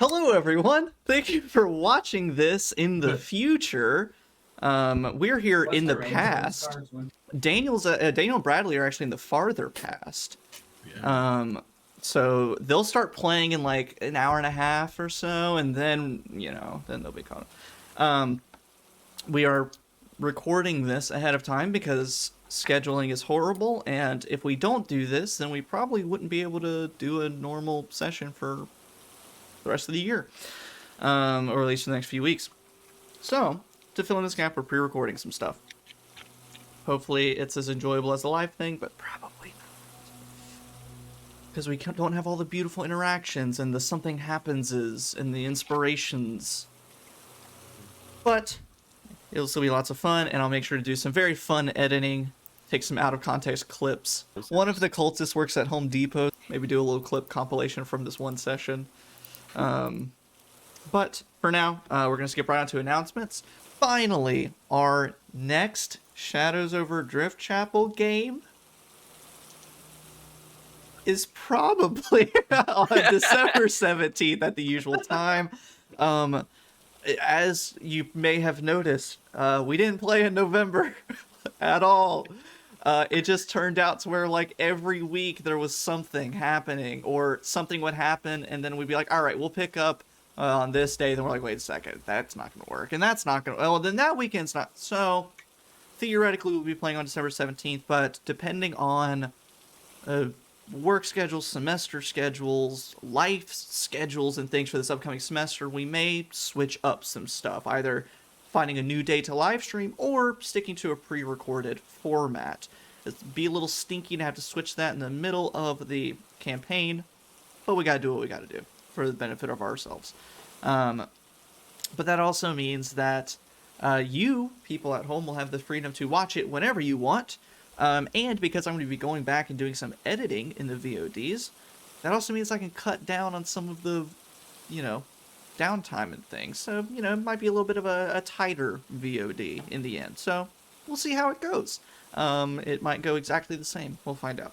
Hello, everyone. Thank you for watching this in the future. We're here in the past. Daniel and Bradley are actually in the farther past. Yeah. So they'll start playing in like an hour and a half or so, and then then they'll be caught up. We are recording this ahead of time because scheduling is horrible, and if we don't do this, then we probably wouldn't be able to do a normal session for the rest of the year, or at least the next few weeks. So, to fill in this gap, we're pre-recording some stuff. Hopefully, it's as enjoyable as the live thing, but probably not. Because we don't have all the beautiful interactions and the something happenses and the inspirations. But it'll still be lots of fun, and I'll make sure to do some very fun editing, take some out-of-context clips. One of the cultists works at Home Depot. Maybe do a little clip compilation from this one session. But for now, we're going to skip right on to announcements. Finally, our next Shadows Over Driftchapel game is probably on December 17th at the usual time. As you may have noticed, we didn't play in November at all. It just turned out to where, like, every week there was something happening, or something would happen, and then we'd be like, all right, we'll pick up on this day. Then we're like, wait a second, that's not going to work, and that's not going to... Well, then that weekend's not... So, theoretically, we'll be playing on December 17th, but depending on work schedules, semester schedules, life schedules, and things for this upcoming semester, we may switch up some stuff, either finding a new day to live stream or sticking to a pre-recorded format. It'd be a little stinky to have to switch that in the middle of the campaign, but we gotta do what we gotta do for the benefit of ourselves. But that also means that you, people at home, will have the freedom to watch it whenever you want. And because I'm going to be going back and doing some editing in the VODs, that also means I can cut down on some of the, downtime and things. So, it might be a little bit of a tighter VOD in the end. So, we'll see how it goes. It might go exactly the same. We'll find out.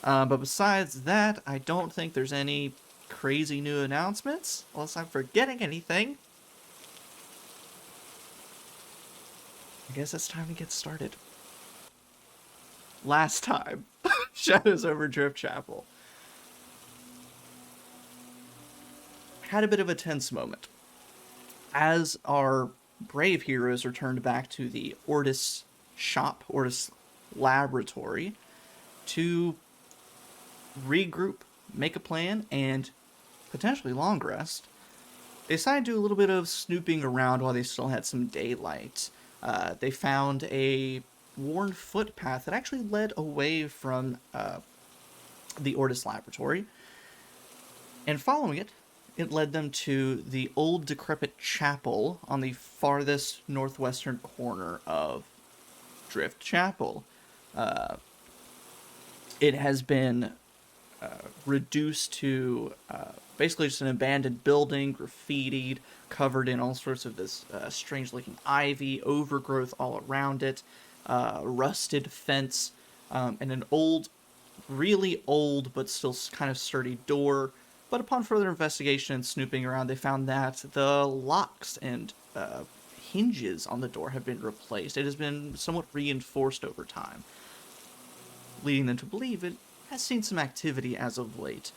But besides that, I don't think there's any crazy new announcements, unless I'm forgetting anything. I guess it's time to get started. Last time, Shadows Over Driftchapel had a bit of a tense moment as our brave heroes returned back to the Ortis shop, Ortis laboratory, to regroup, make a plan, and potentially long rest. They decided to do a little bit of snooping around while they still had some daylight. They found a worn footpath that actually led away from the Ortis laboratory, and following it, it led them to the old decrepit chapel on the farthest northwestern corner of Driftchapel. It has been reduced to basically just an abandoned building, graffitied, covered in all sorts of this strange-looking ivy, overgrowth all around it, rusted fence, and an old, really old, but still kind of sturdy door. But upon further investigation and snooping around, they found that the locks and hinges on the door have been replaced. It has been somewhat reinforced over time, leading them to believe it has seen some activity as of late.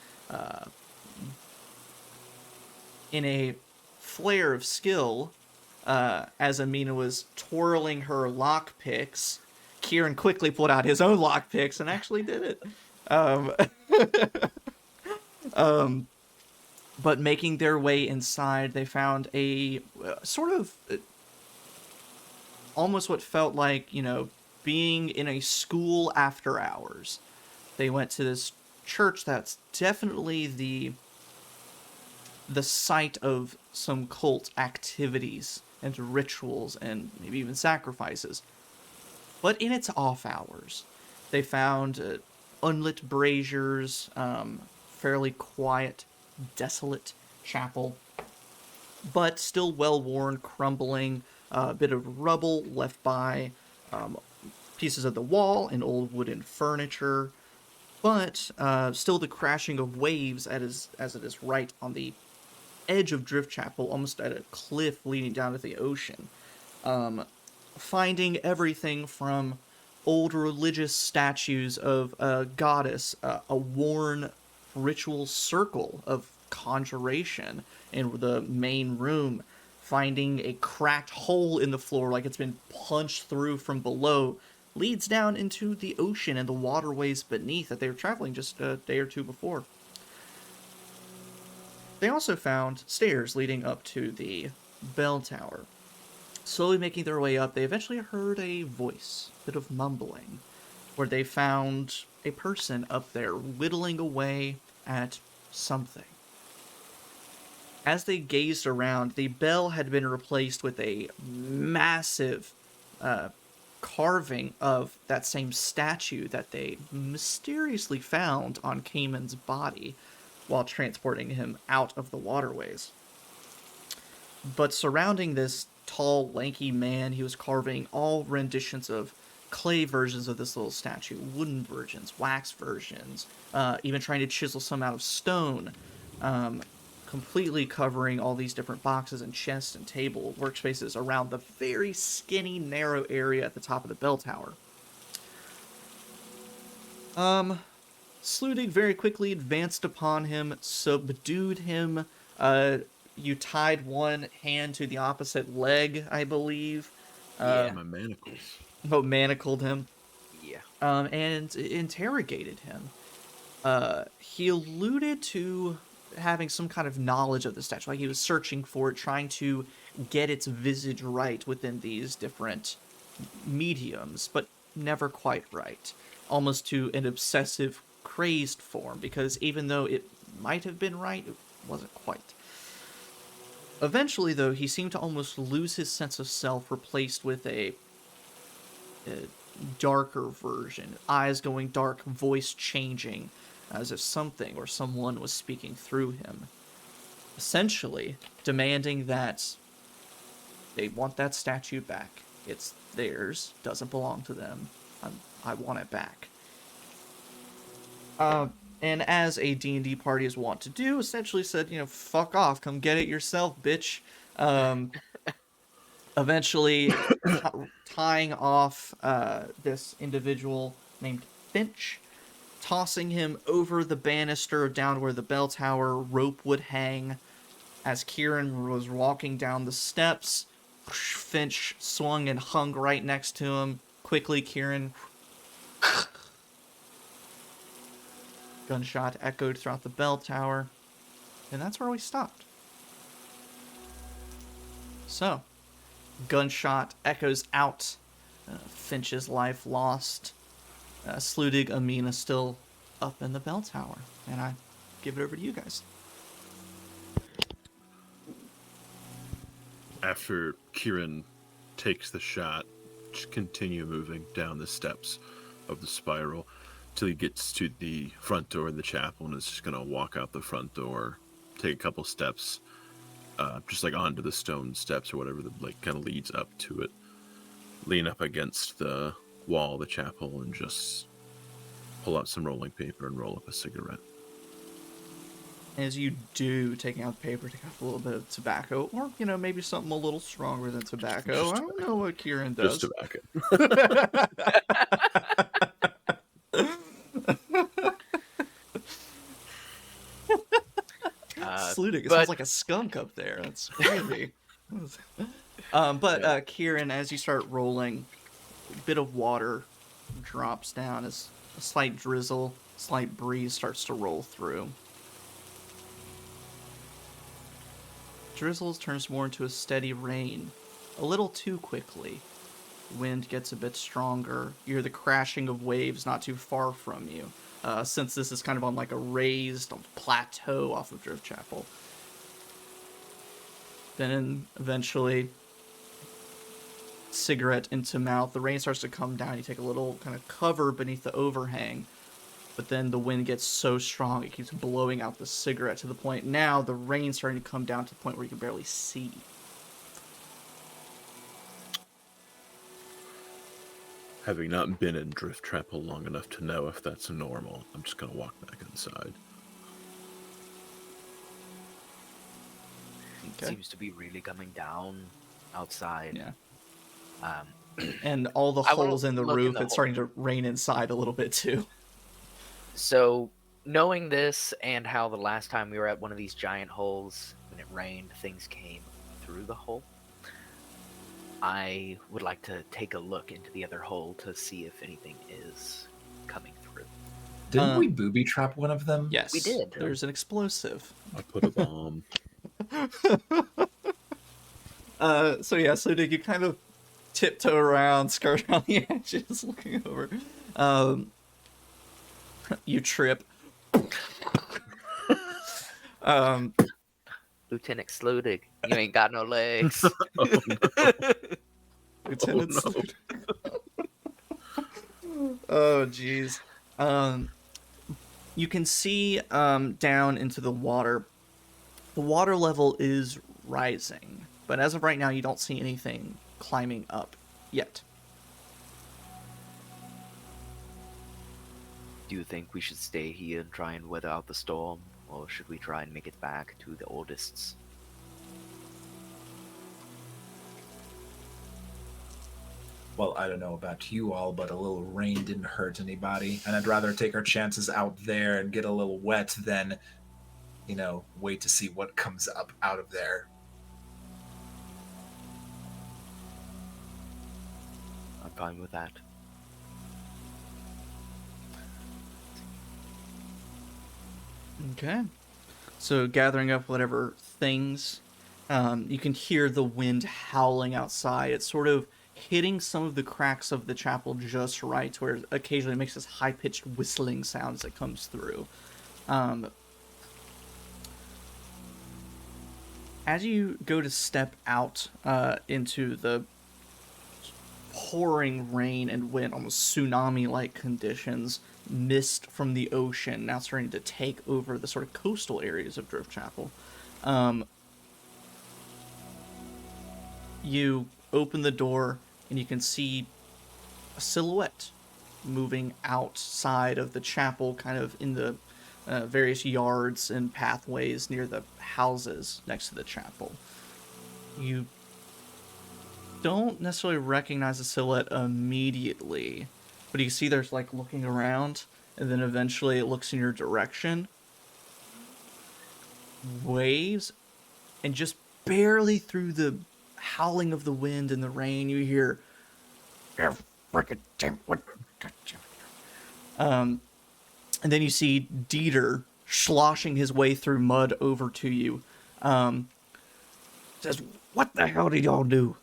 In a flare of skill, as Amina was twirling her lockpicks, Kieran quickly pulled out his own lockpicks and actually did it. But making their way inside, they found a sort of almost what felt like, being in a school after hours. They went to this church that's definitely the site of some cult activities and rituals and maybe even sacrifices. But in its off hours, they found unlit braziers, fairly quiet, desolate chapel, but still well-worn, crumbling, a bit of rubble left by pieces of the wall and old wooden furniture, but still the crashing of waves as it is right on the edge of Driftchapel, almost at a cliff leading down to the ocean, finding everything from old religious statues of a goddess, a worn ritual circle of conjuration in the main room, finding a cracked hole in the floor like it's been punched through from below, leads down into the ocean and the waterways beneath that they were traveling just a day or two before. They also found stairs leading up to the bell tower. Slowly making their way up, they eventually heard a voice, a bit of mumbling, where they found a person up there whittling away at something. As they gazed around, the bell had been replaced with a massive carving of that same statue that they mysteriously found on Kamin's body while transporting him out of the waterways. But surrounding this tall, lanky man, he was carving all renditions of clay versions of this little statue, wooden versions, wax versions, even trying to chisel some out of stone, completely covering all these different boxes and chests and table workspaces around the very skinny, narrow area at the top of the bell tower. Sludig very quickly advanced upon him, subdued him. You tied one hand to the opposite leg, I believe. My manacles. Oh, manacled him. Yeah. And interrogated him. He alluded to having some kind of knowledge of the statue, like he was searching for it, trying to get its visage right within these different mediums, but never quite right. Almost to an obsessive, crazed form, because even though it might have been right, it wasn't quite. Eventually, though, he seemed to almost lose his sense of self, replaced with a darker version. Eyes going dark, voice changing, as if something or someone was speaking through him. Essentially, demanding that they want that statue back. It's theirs, doesn't belong to them. I want it back. And as a D&D party is wont to do, essentially said, fuck off, come get it yourself, bitch. Eventually tying off this individual named Finch, tossing him over the banister down where the bell tower rope would hang. As Kieran was walking down the steps, Finch swung and hung right next to him. Quickly, Kieran... Gunshot echoed throughout the bell tower, and that's where we stopped. So, gunshot echoes out, Finch's life lost, Sludig Amina still up in the bell tower, and I give it over to you guys. After Kieran takes the shot, just continue moving down the steps of the spiral till he gets to the front door of the chapel, and is just gonna walk out the front door, take a couple steps, just like onto the stone steps or whatever that like kind of leads up to it, lean up against the wall of the chapel, and just pull out some rolling paper and roll up a cigarette. As you do, taking out the paper, take out a little bit of tobacco, or maybe something a little stronger than tobacco. Just I don't know what Kieran does. Just tobacco. Sludig, it sounds like a skunk up there. That's crazy. Kieran, as you start rolling, a bit of water drops down as a slight drizzle, slight breeze starts to roll through. Drizzle turns more into a steady rain, a little too quickly. Wind gets a bit stronger. You hear the crashing of waves not too far from you, since this is kind of on like a raised plateau off of Driftchapel. Then eventually, cigarette into mouth, the rain starts to come down. You take a little kind of cover beneath the overhang, but then the wind gets so strong it keeps blowing out the cigarette to the point now the rain's starting to come down to the point where you can barely see. Having not been in Driftchapel long enough to know if that's normal, I'm just going to walk back inside. It Okay. seems to be really coming down outside. Yeah. Um, And all the I want holes to in the look in roof, the it's hole. starting to rain inside a little bit too. So, knowing this and how the last time we were at one of these giant holes, when it rained, things came through the hole, I would like to take a look into the other hole to see if anything is coming through. Didn't we booby trap one of them? Yes. We did. There's an explosive. I put a bomb. So yeah, so Nick, you kind of tiptoe around, skirt around the edges, looking over. You trip. Lieutenant Sludig, you ain't got no legs. Oh, no. Lieutenant no. Sluder. Oh jeez. You can see down into the water. The water level is rising, but as of right now, you don't see anything climbing up yet. Do you think we should stay here and try and weather out the storm, or should we try and make it back to the oldists? Well, I don't know about you all, but a little rain didn't hurt anybody, and I'd rather take our chances out there and get a little wet than, wait to see what comes up out of there. I'm fine with that. Okay. So gathering up whatever things, you can hear the wind howling outside. It's sort of hitting some of the cracks of the chapel just right, where occasionally it makes this high-pitched whistling sound as it comes through. As you go to step out into the pouring rain and wind, almost tsunami-like conditions, mist from the ocean now starting to take over the sort of coastal areas of Driftchapel. You open the door and you can see a silhouette moving outside of the chapel, kind of in the various yards and pathways near the houses next to the chapel. You don't necessarily recognize the silhouette immediately, but you can see there's like looking around, and then eventually it looks in your direction, waves, and just barely through the howling of the wind and the rain, you hear, "You freaking damn what?" And then you see Dieter sloshing his way through mud over to you. Says, "What the hell did y'all do?"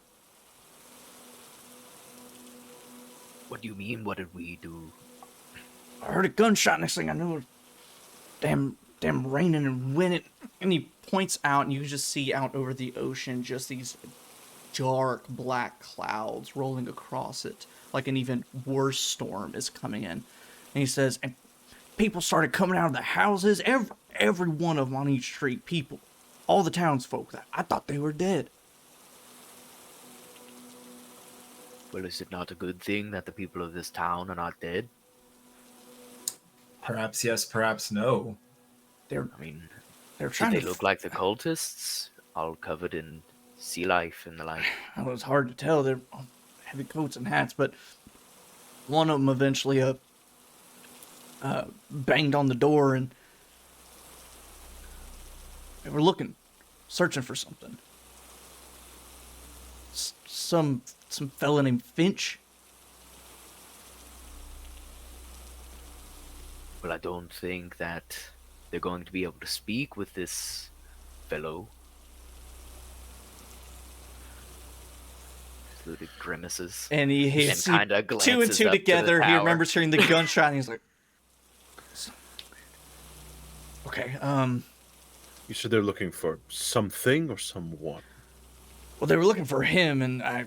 What do you mean, what did we do? I heard a gunshot. Next thing I knew, damn raining and winning. And he points out, and you can just see out over the ocean just these dark black clouds rolling across it, like an even worse storm is coming in. And he says, and people started coming out of the houses, every one of them on each street, people, all the townsfolk. I thought they were dead. Well, is it not a good thing that the people of this town are not dead? Perhaps yes, perhaps no. They're Did trying they to look like the cultists, all covered in sea life and the like? It was hard to tell. They're heavy coats and hats, but one of them eventually banged on the door, and they were searching for something. Some fella named Finch. Well, I don't think that they're going to be able to speak with this fellow. Ludwig grimaces. And he kinda two and glances two up to the together. He tower. remembers hearing the gunshot, and he's like, "Okay, You said they're looking for something or someone. well, they were looking for him, and I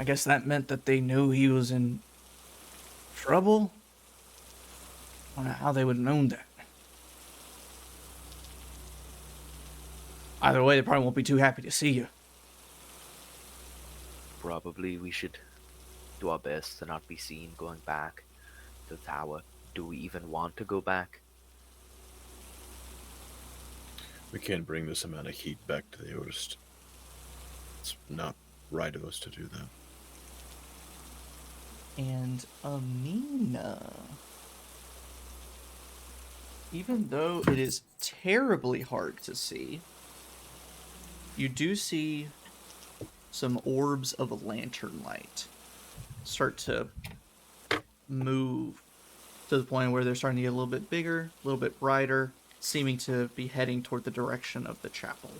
guess that meant that they knew he was in trouble. I don't know how they would have known that. Either way, they probably won't be too happy to see you." Probably we should do our best to not be seen going back to the tower. Do we even want to go back? We can't bring this amount of heat back to the Oast. It's not right of us to do that. And Amina. Even though it is terribly hard to see, you do see some orbs of lantern light start to move to the point where they're starting to get a little bit bigger, a little bit brighter, seeming to be heading toward the direction of the chapel.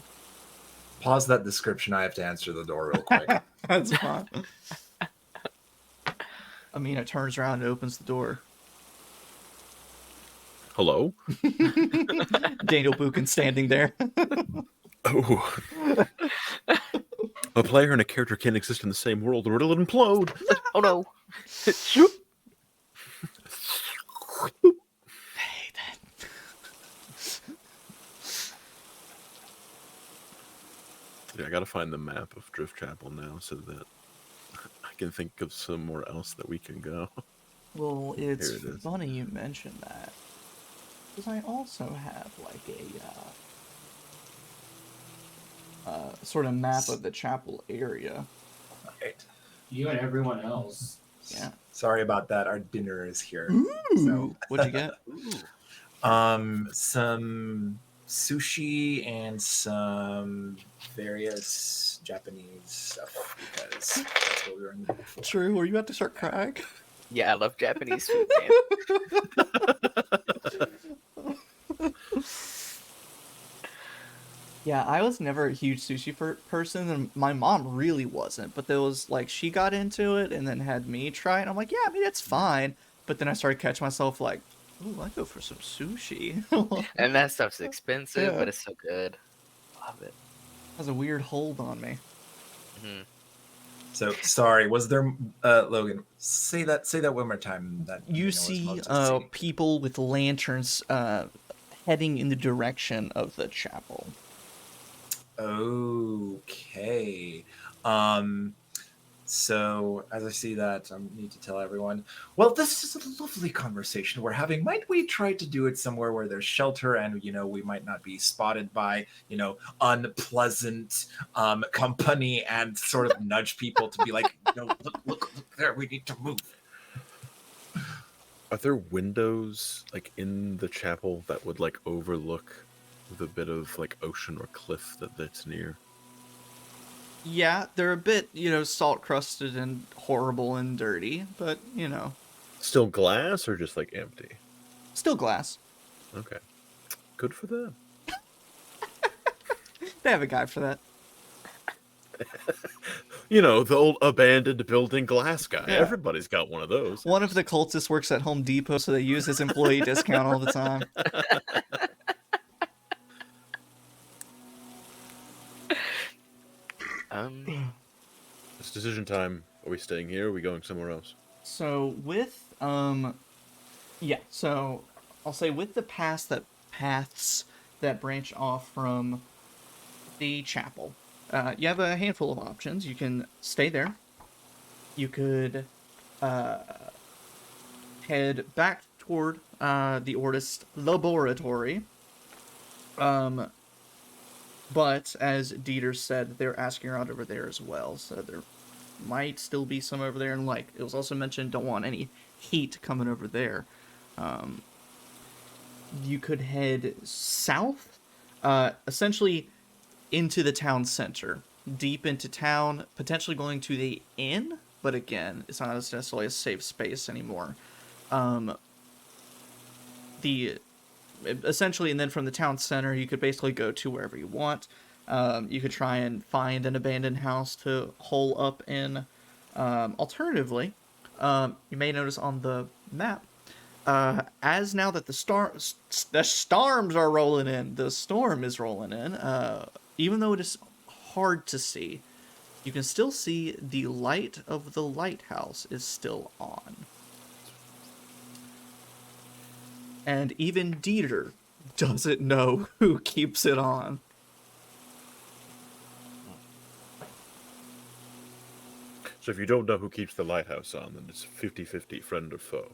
Pause that description. I have to answer the door real quick. That's fine. Amina turns around and opens the door. Hello? Daniel Buchan standing there. Oh. A player and a character can't exist in the same world or it'll implode. Oh no. Hey, that. Yeah, I gotta find the map of Driftchapel now so that I can think of somewhere else that we can go. Well, it's Here it is. funny you mentioned that. Because I also have, like, a sort of map of the chapel area. Right. You and everyone else. Yeah. Sorry about that. Our dinner is here. Ooh. What'd you get? Some sushi and some various Japanese stuff because that's what we were in the mood for. True, were you about to start crying? Yeah, I love Japanese food, man. Yeah, I was never a huge sushi person, and my mom really wasn't. But there was, like, she got into it and then had me try it. And I'm like, yeah, I mean, it's fine. But then I started catching myself like, ooh, I'd go for some sushi. And that stuff's expensive, Yeah. but it's so good. Love it. Has a weird hold on me. Hmm. So sorry, was there Logan? Say that one more time. That You was see supposed to see. people with lanterns heading in the direction of the chapel. Okay. So as I see that, I need to tell everyone, well, this is a lovely conversation we're having. Might we try to do it somewhere where there's shelter and, we might not be spotted by, unpleasant company and sort of nudge people to be like, look there, we need to move. Are there windows like in the chapel that would like overlook the bit of like ocean or cliff that's near? Yeah, they're a bit, salt crusted and horrible and dirty, but, Still glass or just like empty? still glass. Okay. Good for them. They have a guy for that. The old abandoned building glass guy. Yeah. Everybody's got one of those. One of the cultists works at Home Depot, so they use his employee discount all the time. It's decision time. Are we staying here or are we going somewhere else? So with so I'll say with the paths that branch off from the chapel, you have a handful of options. You can stay there. You could head back toward the Ortis laboratory. But as Dieter said, they're asking around over there as well, so there might still be some over there. And like it was also mentioned, don't want any heat coming over there. You could head south, essentially into the town center, deep into town, potentially going to the inn. But again, it's not necessarily a safe space anymore. Essentially, and then from the town center, you could basically go to wherever you want. You could try and find an abandoned house to hole up in. Alternatively, you may notice on the map, as now that the storms are rolling in, the storm is rolling in. Even though it is hard to see, you can still see the light of the lighthouse is still on. And even Dieter doesn't know who keeps it on. So if you don't know who keeps the lighthouse on, then it's 50-50 friend or foe.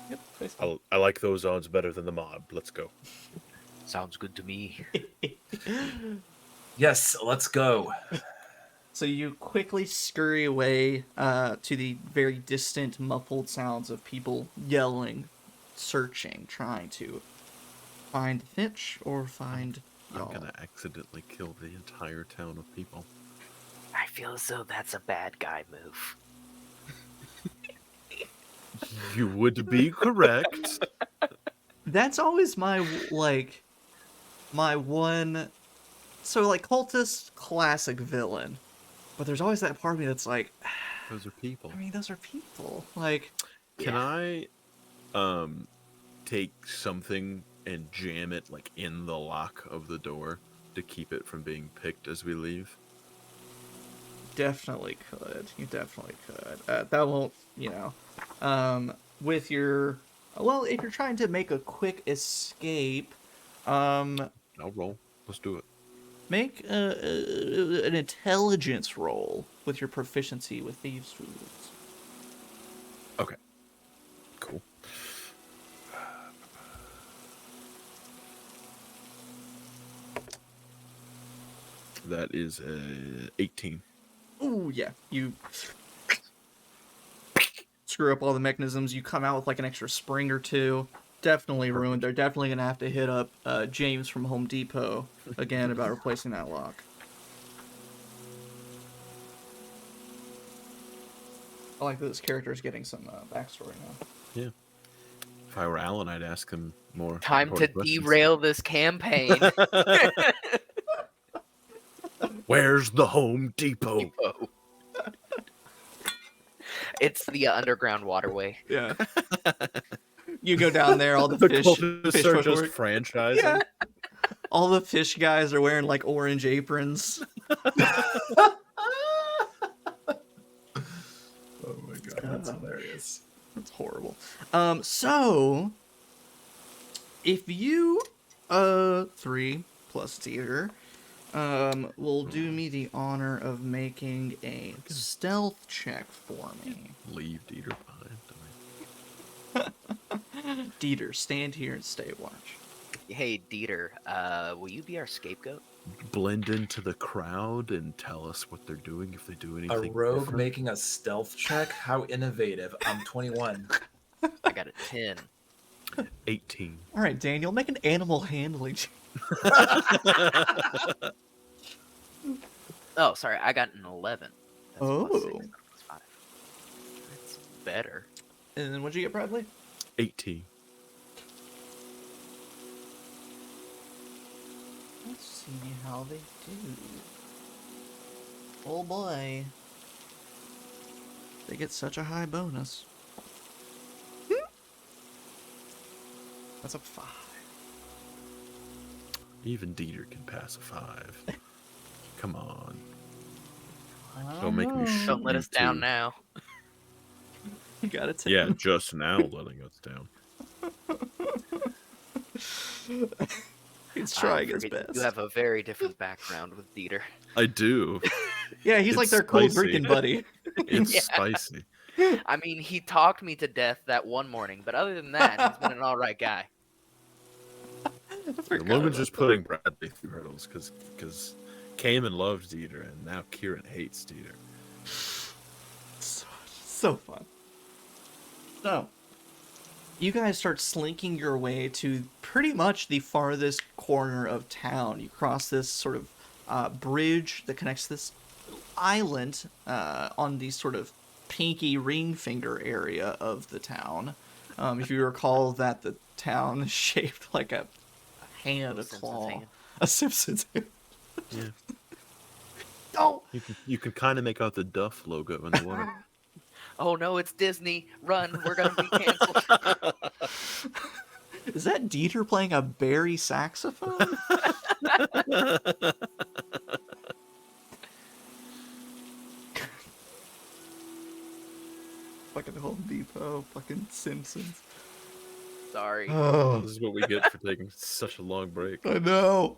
Yep, basically. I like those odds better than the mob. Let's go. Sounds good to me. Yes, let's go. So you quickly scurry away to the very distant, muffled sounds of people yelling, searching, trying to find Finch or find I'm y'all. gonna accidentally kill the entire town of people. I feel as though that's a bad guy move. You would be correct. That's always my one. So like cultist, classic villain, but there's always that part of me that's like, Those are people. I mean, those are people. Like, Can I take something and jam it like in the lock of the door to keep it from being picked as we leave? definitely could. You definitely could. That won't, with your, well, if you're trying to make a quick escape, I'll roll. Let's do it. make an intelligence roll with your proficiency with thieves' tools. Okay. Cool. That is 18. Ooh, yeah. You screw up all the mechanisms. You come out with like an extra spring or two. Definitely ruined. They're definitely going to have to hit up James from Home Depot again about replacing that lock. I like that this character is getting some backstory now. Yeah. If I were Alan, I'd ask him more. Time to important questions. derail this campaign. Where's the Home Depot? Whoa. It's the underground waterway. Yeah. You go down there, all the The fish cultists are just footwork. franchising. Yeah. All the fish guys are wearing like orange aprons. Oh my god, that's hilarious. That's horrible. So if you 3 plus Dieter will do me the honor of making a stealth check for me. Leave Dieter behind. Dieter, stand here and stay watch. Hey, Dieter, will you be our scapegoat? Blend into the crowd and tell us what they're doing if they do A anything. rogue different. making a stealth check? How innovative. I'm 21. I got a 10. 18. All right, Daniel, make an animal handling check. Oh, sorry, I got an 11. That's Oh. plus 6, plus 5. That's better. And then what'd you get, Bradley? 18. Let's see how they do. Oh boy. They get such a high bonus. That's a 5. Even Dieter can pass a 5. Come on. Don't make me shoot Don't let you us down too. now. You got it. Yeah, just now letting us down. He's trying his Forget best. You have a very different background with Dieter. I do. Yeah, he's like It's their cold spicy. drinking buddy. It's Yeah. spicy. I mean, he talked me to death that one morning, but other than that, he's been an alright guy. Logan's just putting Bradley through hurdles because Kamin loves Dieter and now Kieran hates Dieter. So fun. So, you guys start slinking your way to pretty much the farthest corner of town. You cross this sort of bridge that connects this island on the sort of pinky ring finger area of the town. If you recall that the town is shaped like a hand, a Simpsons claw, hand. a Simpsons hand. Yeah. Oh! You can kind of make out the Duff logo in the water. Oh no, it's Disney. Run, we're gonna be canceled. Is that Dieter playing a Barry saxophone? Fucking Home Depot, fucking Simpsons. Sorry. Oh, This is what we get for taking such a long break. I know.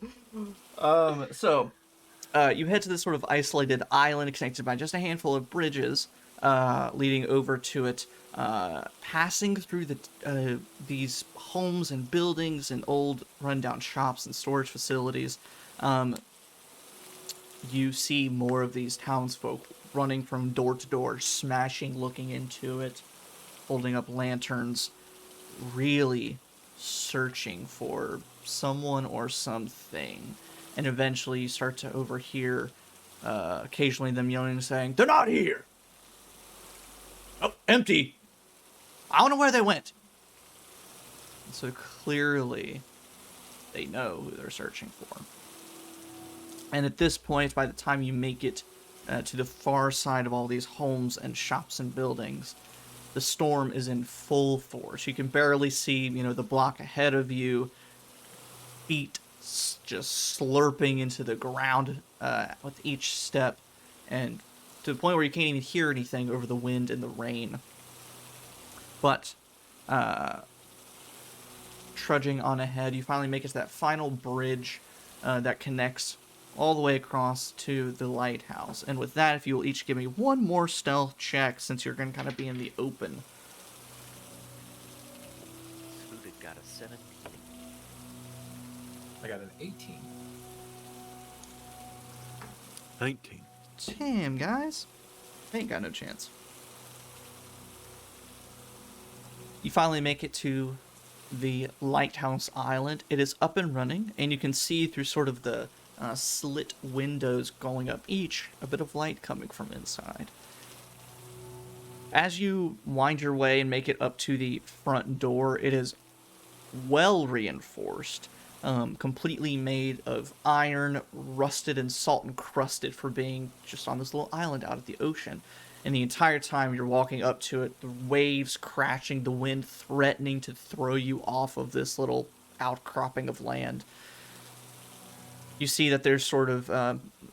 So, you head to this sort of isolated island connected by just a handful of bridges. leading over to it, passing through these homes and buildings and old rundown shops and storage facilities. You see more of these townsfolk running from door to door, smashing, looking into it, holding up lanterns, really searching for someone or something. And eventually you start to overhear occasionally them yelling and saying, "They're not here! Oh, empty! I don't know where they went!" And so clearly they know who they're searching for. And at this point, by the time you make it to the far side of all these homes and shops and buildings, the storm is in full force. You can barely see, the block ahead of you. Feet just slurping into the ground with each step, and to the point where you can't even hear anything over the wind and the rain. But trudging on ahead, you finally make it to that final bridge that connects all the way across to the lighthouse. And with that, if you will each give me one more stealth check, since you're going to kind of be in the open. Absolute got a 17. I got an 18. 19. Damn, guys. They ain't got no chance. You finally make it to the lighthouse island. It is up and running, and you can see through sort of the slit windows going up each a bit of light coming from inside. As you wind your way and make it up to the front door, it is well reinforced, completely made of iron, rusted and salt encrusted for being just on this little island out at the ocean. And the entire time you're walking up to it, the waves crashing, the wind threatening to throw you off of this little outcropping of land. You see that there's sort of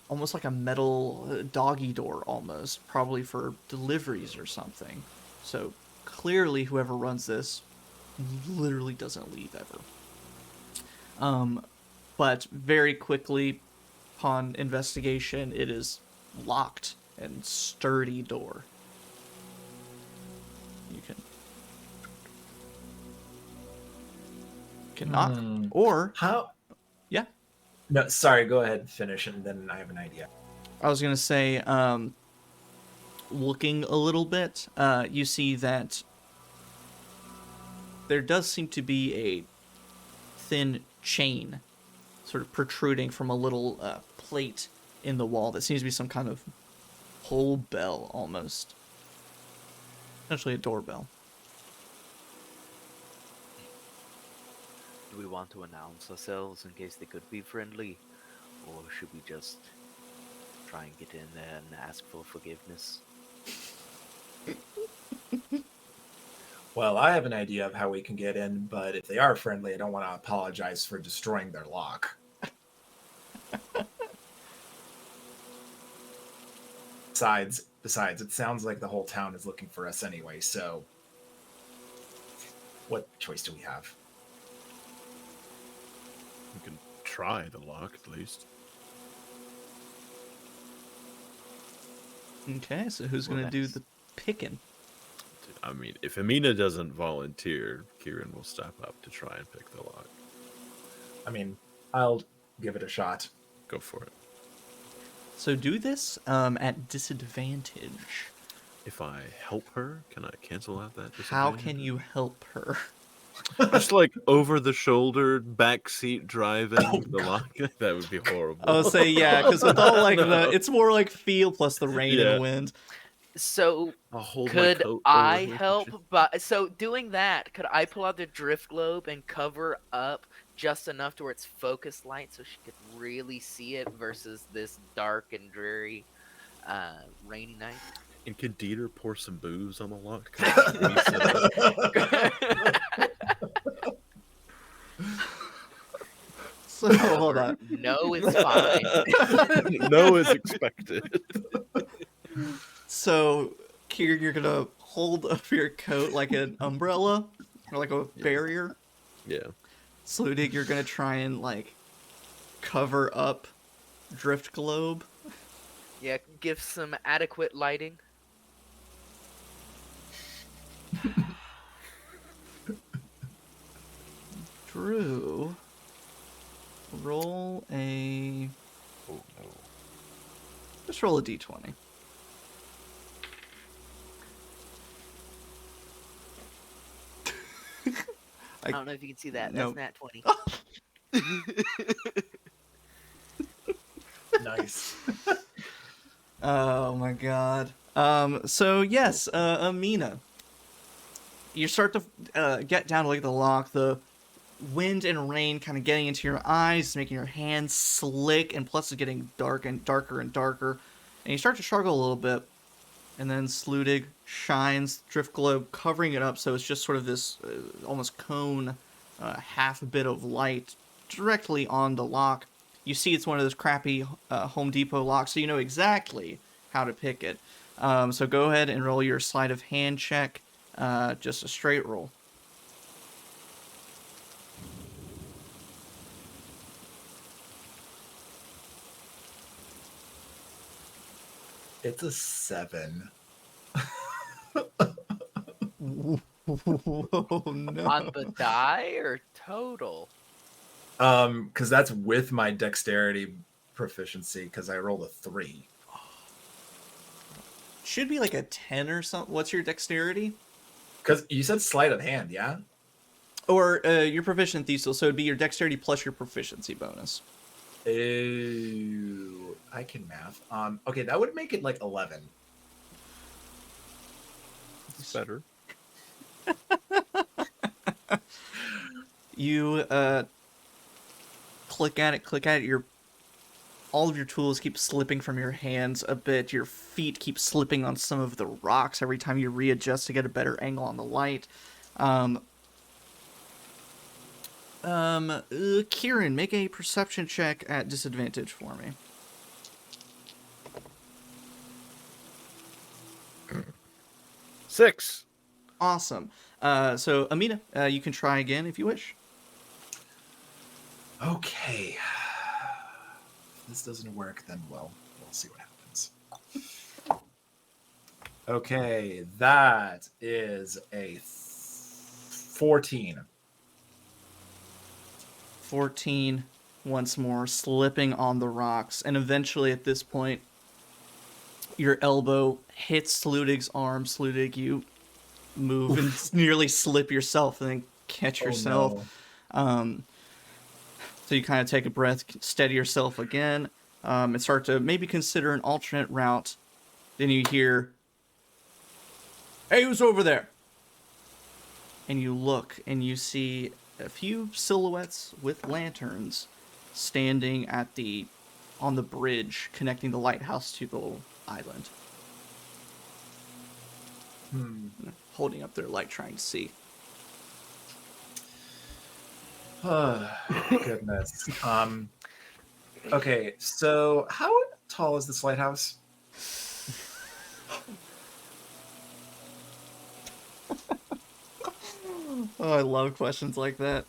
almost like a metal doggy door almost, probably for deliveries or something. So clearly whoever runs this literally doesn't leave ever. But very quickly, upon investigation, it is locked and sturdy door. You can knock, or How? yeah. No, sorry. Go ahead and finish, and then I have an idea. I was gonna say, looking a little bit, you see that there does seem to be a thin chain sort of protruding from a little plate in the wall that seems to be some kind of pull bell almost. Essentially a doorbell. Do we want to announce ourselves in case they could be friendly? Or should we just try and get in there and ask for forgiveness? Well, I have an idea of how we can get in, but if they are friendly, I don't want to apologize for destroying their lock. Besides, it sounds like the whole town is looking for us anyway, so what choice do we have? You can try the lock at least. Okay, so who's Well, gonna do that's- the picking? I mean, if Amina doesn't volunteer, Kieran will step up to try and pick the lock. I mean, I'll give it a shot. Go for it. So do this at disadvantage. If I help her, can I cancel out that How disadvantage? can you help her? Just like over the shoulder, backseat driving the lock. That would be horrible. I would say yeah, because with all like it's more like feel plus the rain Yeah. and wind. So I'll hold my could coat I over her. help? But so doing that, could I pull out the drift globe and cover up just enough to where it's focus light so she could really see it versus this dark and dreary, rainy night? And can Dieter pour some booze on the lock? Can I So hold on. No, it's fine. No is expected. So Kieran, you're gonna hold up your coat like an umbrella or like a barrier. Yeah. Sludig, you're gonna try and like cover up drift globe. Yeah, give some adequate lighting. Screw. Roll a... Oh no. Just roll a d20. I don't know if you can see that. No. That's nat 20. Nice. Oh my god. So yes, Amina. You start to get down to look at the lock. The wind and rain kind of getting into your eyes, making your hands slick, and plus it's getting dark and darker and darker. And you start to struggle a little bit. And then Sludig shines drift globe, covering it up, so it's just sort of this almost cone, half bit of light directly on the lock. You see it's one of those crappy Home Depot locks, so you know exactly how to pick it. So go ahead and roll your sleight of hand check, just a straight roll. It's a 7. Whoa, no. On the die or total? Because that's with my dexterity proficiency, because I rolled a 3. Should be like a 10 or something. What's your dexterity? Because you said sleight of hand, yeah? Or your proficient thesis, so it'd be your dexterity plus your proficiency bonus. Ooh, I can math. Okay, that would make it like 11. It's better. You click at it. All of your tools keep slipping from your hands a bit. Your feet keep slipping on some of the rocks every time you readjust to get a better angle on the light. Kieran, make a perception check at disadvantage for me. 6. Awesome. So Amina, you can try again if you wish. Okay. If this doesn't work, then we'll see what happens. Okay, that is a 14. 14 once more, slipping on the rocks, and eventually at this point, your elbow hits Sludig's arm. Sludig, you move and nearly slip yourself and then catch yourself. No. So you kind of take a breath, steady yourself again, and start to maybe consider an alternate route. Then you hear, "Hey, who's over there?" And you look and you see a few silhouettes with lanterns standing on the bridge connecting the lighthouse to the little island. Holding up their light, trying to see. Goodness. Okay, so how tall is this lighthouse? Oh, I love questions like that.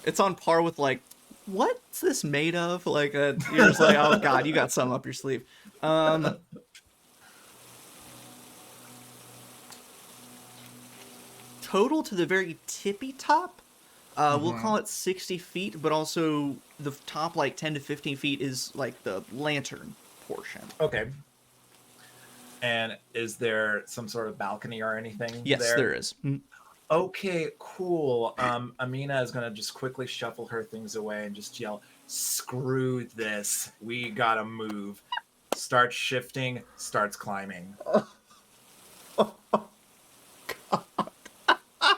It's on par with like, what's this made of? Like, you're just like, oh god, you got something up your sleeve. Total to the very tippy top, we'll call it 60 feet, but also the top like 10 to 15 feet is like the lantern portion. Okay. And is there some sort of balcony or anything? Yes, there is. Okay, cool. Amina is gonna just quickly shuffle her things away and just yell, "Screw this! We gotta move." Starts shifting, starts climbing.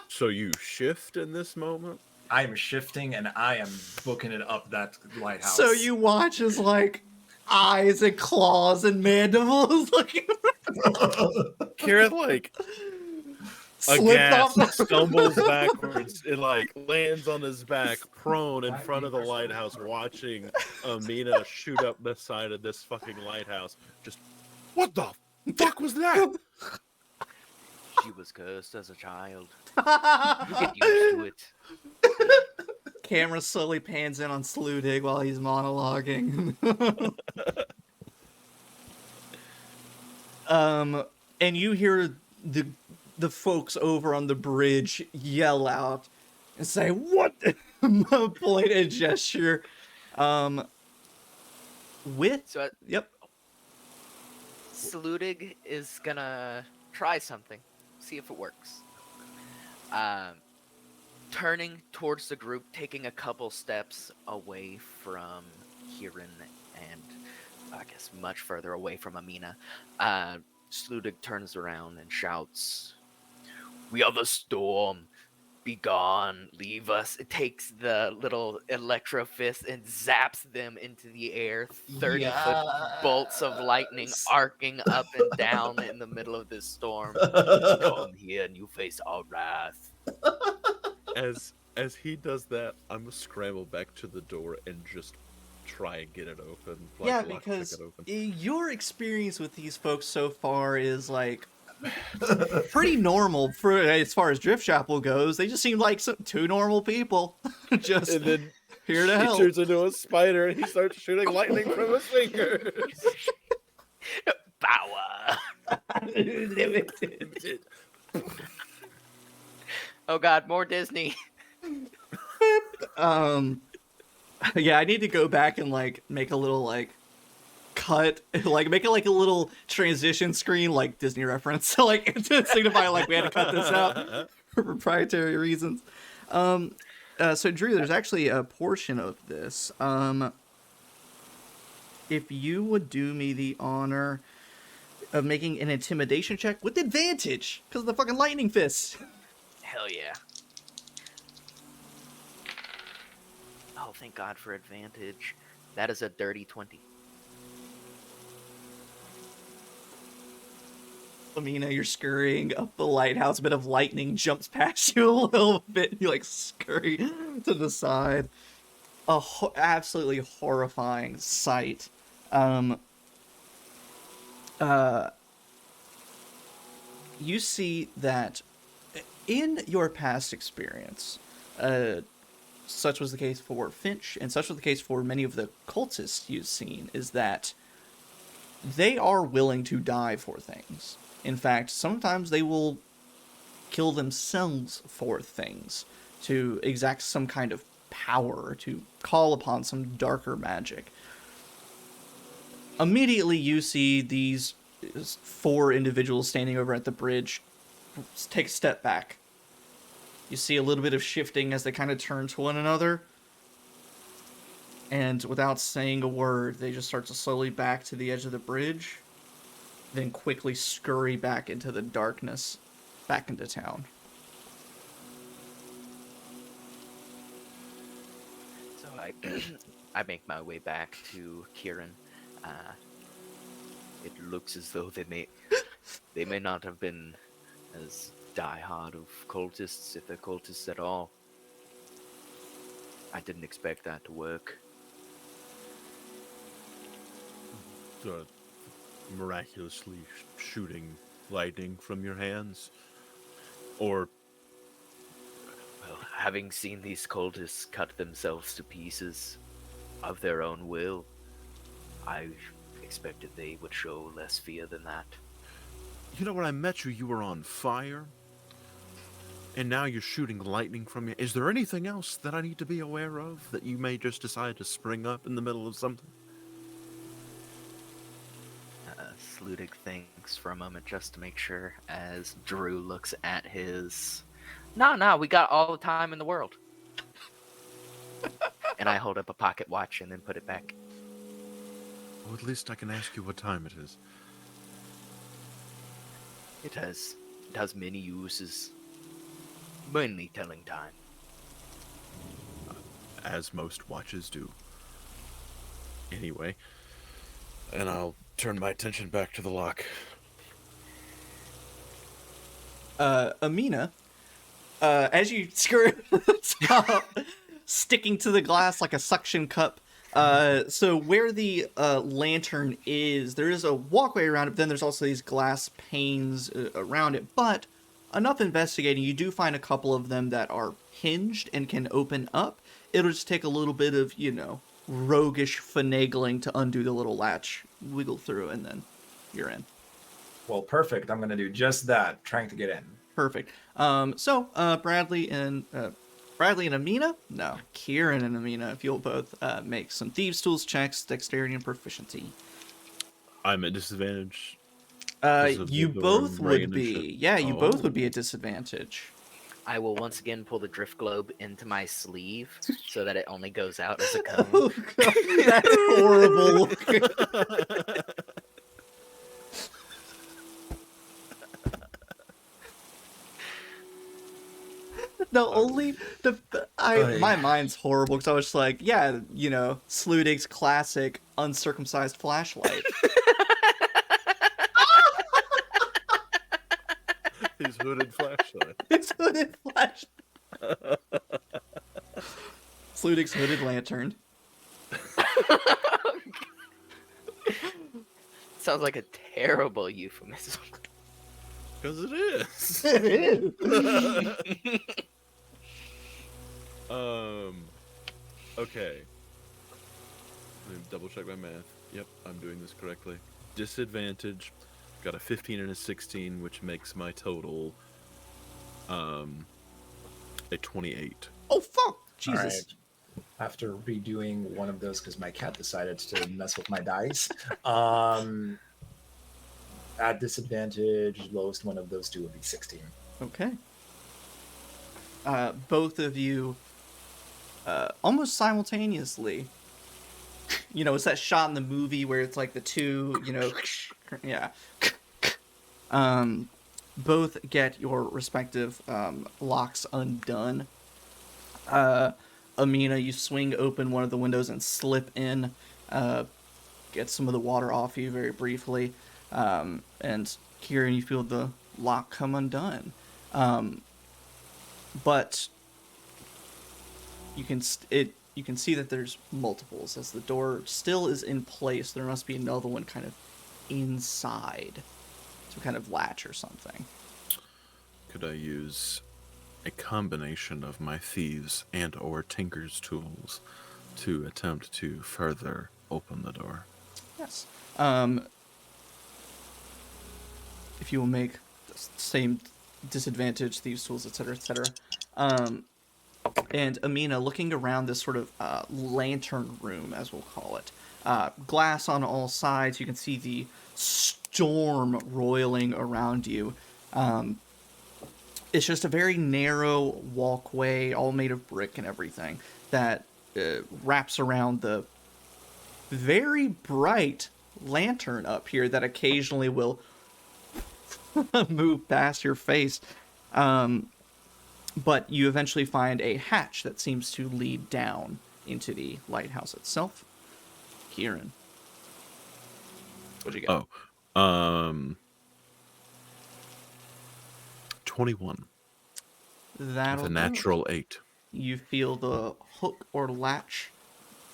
So you shift in this moment? I am shifting and I am booking it up that lighthouse. So you watch as like eyes and claws and mandibles looking Kieran, like, slipped off aghast, the stumbles backwards and, like, lands on his back, prone in front of the lighthouse, watching Amina shoot up the side of this fucking lighthouse. Just, what the fuck was that? She was cursed as a child. Get used to it. Camera slowly pans in on Sludig while he's monologuing. And you hear the folks over on the bridge yell out, and say, "What?" Point and gesture. With So yep. Salutig is gonna try something, see if it works. Um, Turning towards the group, taking a couple steps away from Kieran and I guess much further away from Amina. Salutig turns around and shouts, "We are the storm! Be gone! Leave us!" It takes the little electro fist and zaps them into the air. 30-foot bolts of lightning Yes. arcing up and down in the middle of this storm. Come here and you face our wrath. As he does that, I'm gonna scramble back to the door and just try and get it open. Yeah, Lock, pick because it open. your experience with these folks so far is like pretty normal for as far as Driftchapel goes. They just seem like two normal people, just And then here to he help. turns into a spider and he starts shooting lightning from his fingers. Power! Oh god, more Disney. Yeah, I need to go back and like make a little like cut, like make it like a little transition screen, like Disney reference, like to signify like we had to cut this out for proprietary reasons. So Drew, there's actually a portion of this. If you would do me the honor of making an intimidation check with advantage, because of the fucking lightning fists. Hell yeah. Oh, thank God for advantage. That is a dirty 20. Amina, you're scurrying up the lighthouse. A bit of lightning jumps past you a little bit. You like scurry to the side. Absolutely horrifying sight. You see that in your past experience, such was the case for Finch, and such was the case for many of the cultists you've seen, is that they are willing to die for things. In fact, sometimes they will kill themselves for things to exact some kind of power, to call upon some darker magic. Immediately you see these 4 individuals standing over at the bridge take a step back. You see a little bit of shifting as they kind of turn to one another. And without saying a word, they just start to slowly back to the edge of the bridge, then quickly scurry back into the darkness, back into town. So I make my way back to Kieran. It looks as though they may not have been as die-hard of cultists, if they're cultists at all. I didn't expect that to work. Miraculously shooting lightning from your hands? Or Well, having seen these cultists cut themselves to pieces of their own will, I expected they would show less fear than that. you know, when I met you were on fire, and now you're shooting lightning from you. Is there anything else that I need to be aware of that you may just decide to spring up in the middle of something? Sludig thinks for a moment just to make sure as Drew looks at his... No, we got all the time in the world. And I hold up a pocket watch and then put it back. Well, at least I can ask you what time it is. It has many uses. Mainly telling time. As most watches do. Anyway, and I'll turn my attention back to the lock. Amina, as you scurry top, sticking to the glass like a suction cup. So where the lantern is, there is a walkway around it, but then there's also these glass panes around it. But enough investigating, you do find a couple of them that are hinged and can open up. It'll just take a little bit of, roguish finagling to undo the little latch, wiggle through, and then you're in. Well, perfect. I'm going to do just that, trying to get in. Perfect. So Bradley and Bradley and Amina? No. Kieran and Amina, if you'll both make some Thieves' Tools checks, dexterity and proficiency. I'm at disadvantage. Because of You the both rain would and be. shit. Yeah, you both would be Oh. at disadvantage. I will once again pull the drift globe into my sleeve so that it only goes out as a cone. Oh, God, that's horrible looking. No, only my mind's horrible because I was just like, yeah, Sludig's classic uncircumcised flashlight. His hooded flashlight. It's hooded flashlight. Sludig's hooded lantern. Sounds like a terrible euphemism. Because it is. It is. Okay. Let me double check my math. Yep, I'm doing this correctly. Disadvantage. Got a 15 and a 16, which makes my total a 28. Oh fuck! Jesus. All right. After redoing one of those because my cat decided to mess with my dice, at disadvantage, lowest one of those two would be 16. Okay. Both of you, almost simultaneously. It's that shot in the movie where it's like the two, yeah. Both get your respective locks undone. Amina, you swing open one of the windows and slip in, get some of the water off you very briefly, and Kieran, you feel the lock come undone. But you can see that there's multiples as the door still is in place. There must be another one kind of inside, some kind of latch or something. Could I use a combination of my thieves and or tinker's tools to attempt to further open the door? Yes. If you will make the same disadvantage, thieves' tools, etc., etc. And Amina, looking around this sort of lantern room, as we'll call it, glass on all sides, you can see the storm roiling around you. It's just a very narrow walkway, all made of brick and everything, that wraps around the very bright lantern up here that occasionally will move past your face. But you eventually find a hatch that seems to lead down into the lighthouse itself. Kieran, what'd you get? 21. That'll With a do. natural 8. You feel the hook or latch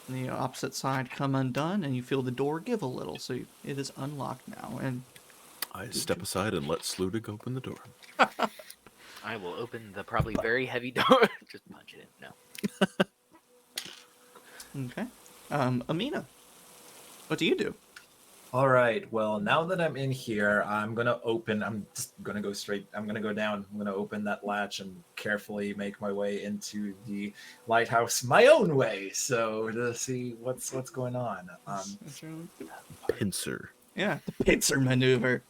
on the opposite side come undone, and you feel the door give a little, so it is unlocked now. And I step aside and let Sludig open the door. I will open the probably very heavy door. Just punch it in. No. Okay. Amina, what do you do? All right. Well, now that I'm in here, I'm gonna open. I'm just gonna go straight. I'm gonna go down. I'm gonna open that latch and carefully make my way into the lighthouse my own way. So to see what's going on. Pincer. Yeah, the pincer maneuver.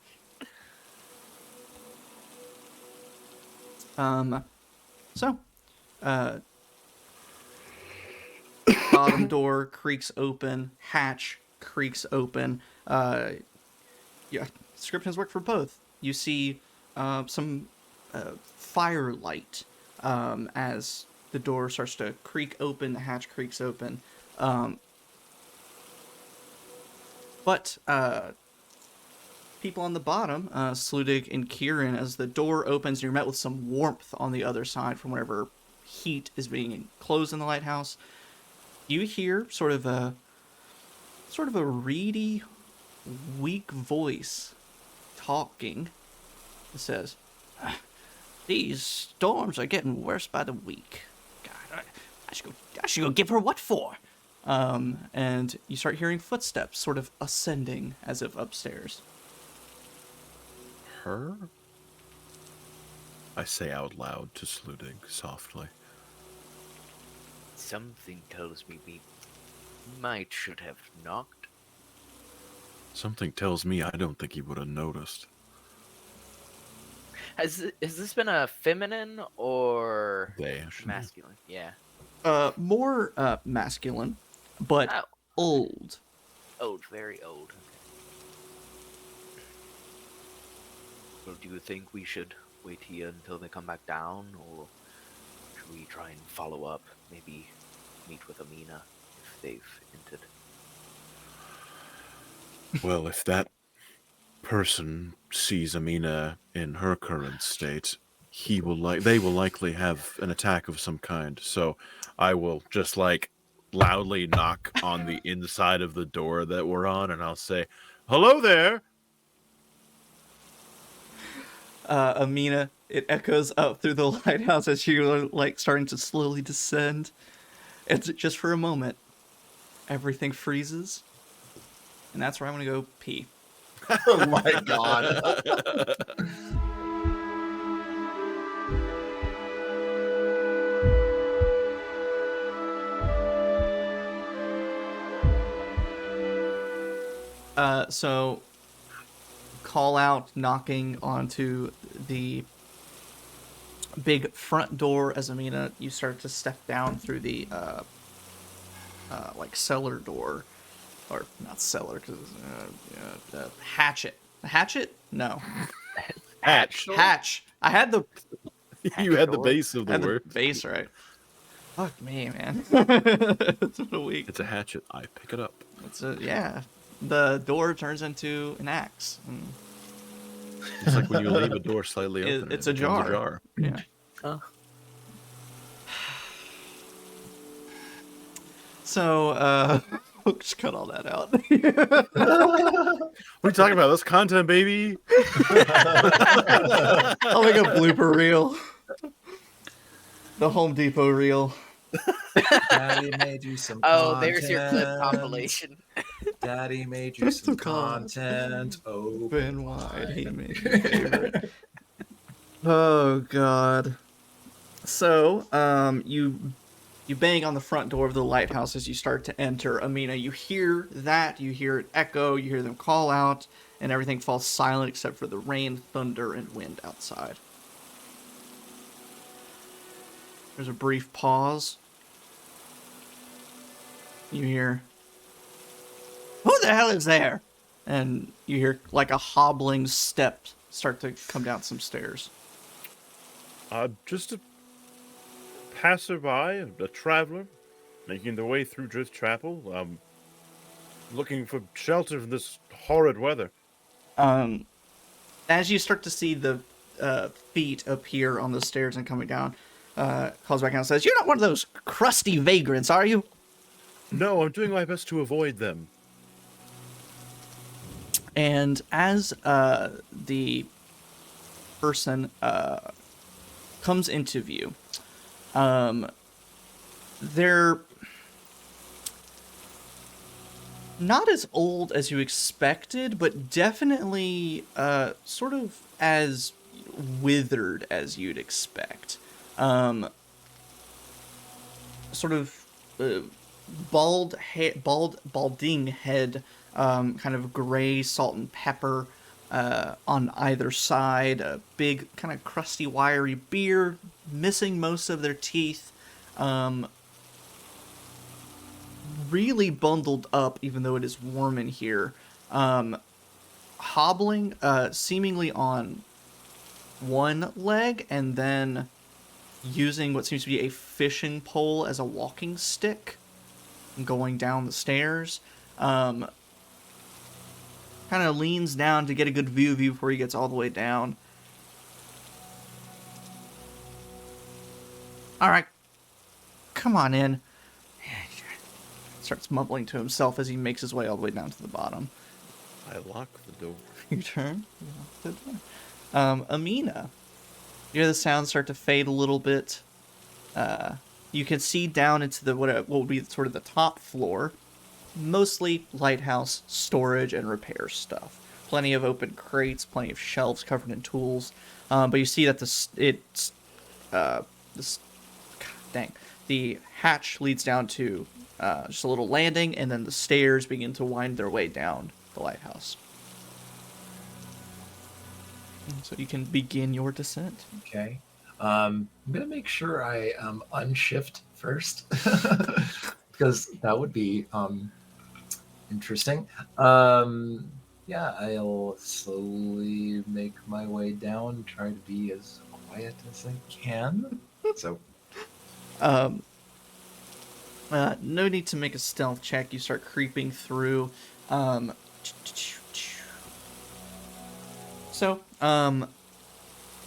Bottom door creaks open, hatch creaks open. Yeah, descriptions work for both. You see some firelight as the door starts to creak open, the hatch creaks open. But people on the bottom, Sludig and Kieran, as the door opens, you're met with some warmth on the other side from whatever heat is being enclosed in the lighthouse. You hear sort of a reedy, weak voice talking. It says, "These storms are getting worse by the week. God, I should go give her what for." And you start hearing footsteps sort of ascending as if upstairs. Her? I say out loud to Sludig softly. Something tells me we might should have knocked. Something tells me I don't think he would have noticed. Has this been a feminine or They actually. masculine? Yeah. More masculine, but Oh, old. old, very old. Well, do you think we should wait here until they come back down, or should we try and follow up? Maybe meet with Amina if they've entered. Well, if that person sees Amina in her current state, they will likely have an attack of some kind. So I will just loudly knock on the inside of the door that we're on, and I'll say, "Hello there." Amina, it echoes up through the lighthouse as you're like starting to slowly descend. It's just for a moment. Everything freezes. And that's where I'm gonna go pee. Oh my god. So call out knocking onto the big front door as Amina, you start to step down through the like cellar door, or not cellar because hatchet. Hatchet? No, Hatch. hatch. I had the You had the door? base of I had the the word. base right. Fuck me, man. It's been a week. It's a hatchet. I pick it up. Yeah. The door turns into an axe. It's like when you leave a door slightly open. It's it a becomes jar. Yeah. Oh. So, we'll just cut all that out. What are you talking about? That's content, baby. I'll make a blooper reel. The Home Depot reel. Daddy made you some Oh, content. there's your clip compilation. Daddy made you some content. Open wide. He made your favorite. Oh, God. So, you bang on the front door of the lighthouse as you start to enter. Amina, you hear that, you hear it echo, you hear them call out, and everything falls silent except for the rain, thunder, and wind outside. There's a brief pause. You hear, "Who the hell is there?" And you hear like a hobbling step start to come down some stairs. Just a passerby, a traveler, making their way through Driftchapel. Looking for shelter from this horrid weather. As you start to see the feet appear on the stairs and coming down, calls back out and says, "You're not one of those crusty vagrants, are you?" No, I'm doing my best to avoid them. And as the person comes into view, they're not as old as you expected, but definitely sort of as withered as you'd expect. Sort of balding head, kind of gray salt and pepper on either side, a big kind of crusty wiry beard, missing most of their teeth, really bundled up even though it is warm in here, hobbling seemingly on one leg and then using what seems to be a fishing pole as a walking stick, going down the stairs. Kind of leans down to get a good view of you before he gets all the way down. "All right, come on in." Starts mumbling to himself as he makes his way all the way down to the bottom. I lock the door. You turn. Amina, you hear the sound start to fade a little bit. You can see down into the what would be sort of the top floor. Mostly lighthouse storage and repair stuff. Plenty of open crates, plenty of shelves covered in tools. But you see that the hatch leads down to just a little landing, and then the stairs begin to wind their way down the lighthouse. So you can begin your descent. Okay. I'm gonna make sure I unshift first because that would be interesting. Yeah, I'll slowly make my way down, try to be as quiet as I can. So Um, no need to make a stealth check. You start creeping through. Um,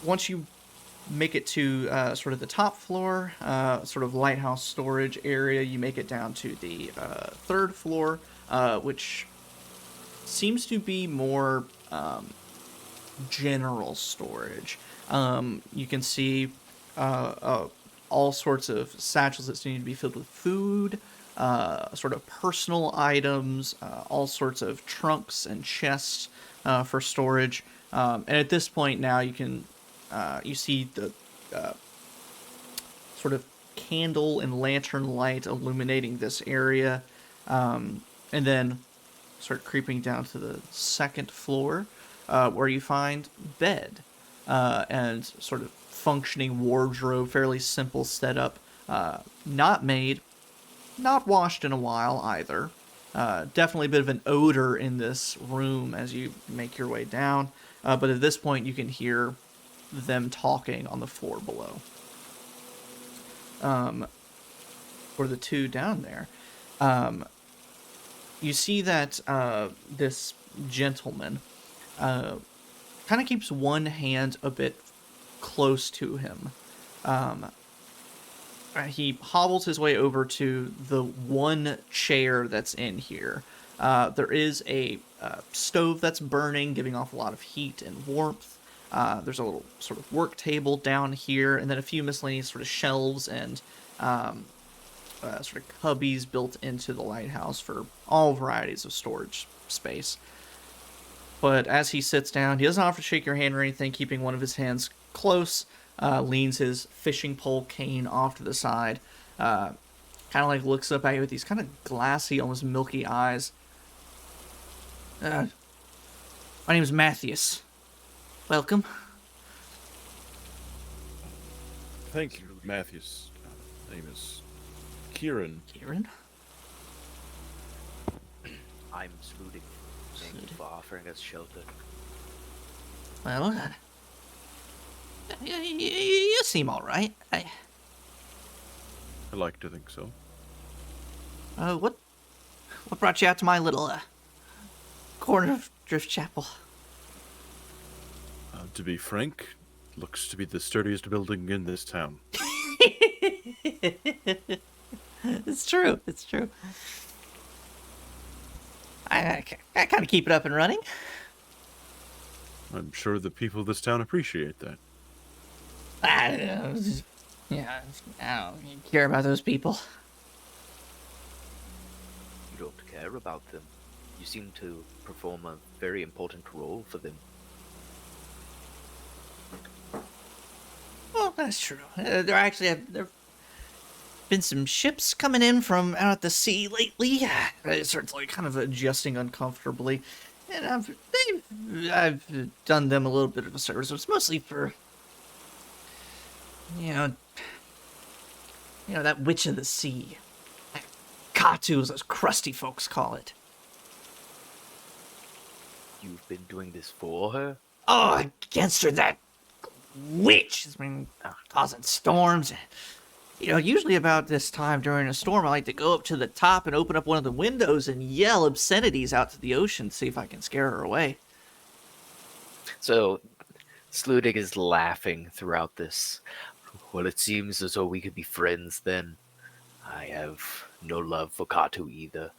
once you make it to sort of the top floor, sort of lighthouse storage area, you make it down to the third floor, which seems to be more general storage. You can see all sorts of satchels that need to be filled with food, sort of personal items, all sorts of trunks and chests for storage. And at this point now, you see the sort of candle and lantern light illuminating this area, and then start creeping down to the second floor, where you find bed and sort of functioning wardrobe, fairly simple setup, not made, not washed in a while either. Definitely a bit of an odor in this room as you make your way down, but at this point you can hear them talking on the floor below. For the two down there, you see that this gentleman kind of keeps one hand a bit close to him. He hobbles his way over to the one chair that's in here. There is a stove that's burning, giving off a lot of heat and warmth. There's a little sort of work table down here, and then a few miscellaneous sort of shelves and sort of cubbies built into the lighthouse for all varieties of storage space. But as he sits down, he doesn't offer to shake your hand or anything, keeping one of his hands close, leans his fishing pole cane off to the side, kind of like looks up at you with these kind of glassy, almost milky eyes. My name is Matthias. Welcome. Thank you, Matthias. Name is Kieran. Kieran? I'm saluting. Thank you for offering us shelter. Well, you seem all right. I like to think so. What brought you out to my little corner of Driftchapel? To be frank, looks to be the sturdiest building in this town. It's true. It's true. I kind of keep it up and running. I'm sure the people of this town appreciate that. I don't care about those people. You don't care about them. You seem to perform a very important role for them. Well, that's true. There've been some ships coming in from out at the sea lately. It starts like kind of adjusting uncomfortably, and I've done them a little bit of a service. It's mostly for that witch of the sea, Katu, as those crusty folks call it. You've been doing this for her? Oh, against her, that witch has been causing storms. Usually about this time during a storm, I like to go up to the top and open up one of the windows and yell obscenities out to the ocean to see if I can scare her away. So, Sludig is laughing throughout this. Well, it seems as though we could be friends then. I have no love for Katu either.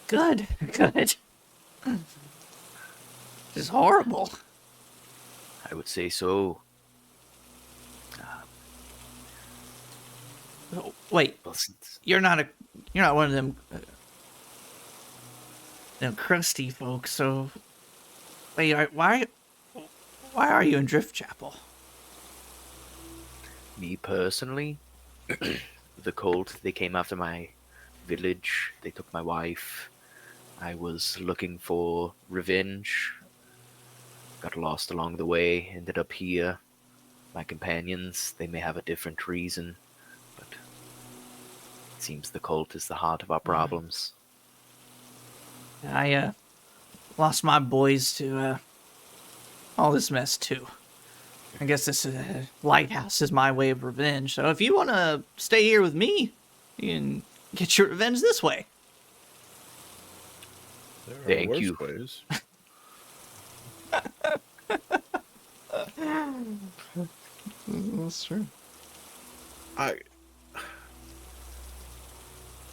Good. This is horrible. I would say so. Wait, Well, since you're not one of them crusty folks. So, wait, why are you in Driftchapel? me personally, The cult, they came after my village. They took my wife. I was looking for revenge. Got lost along the way. Ended up here. My companions, they may have a different reason, but it seems the cult is the heart of our problems. I lost my boys to all this mess too. I guess this lighthouse is my way of revenge. So if you want to stay here with me, you can get your revenge this way. There are Thank worse you. ways. That's true. I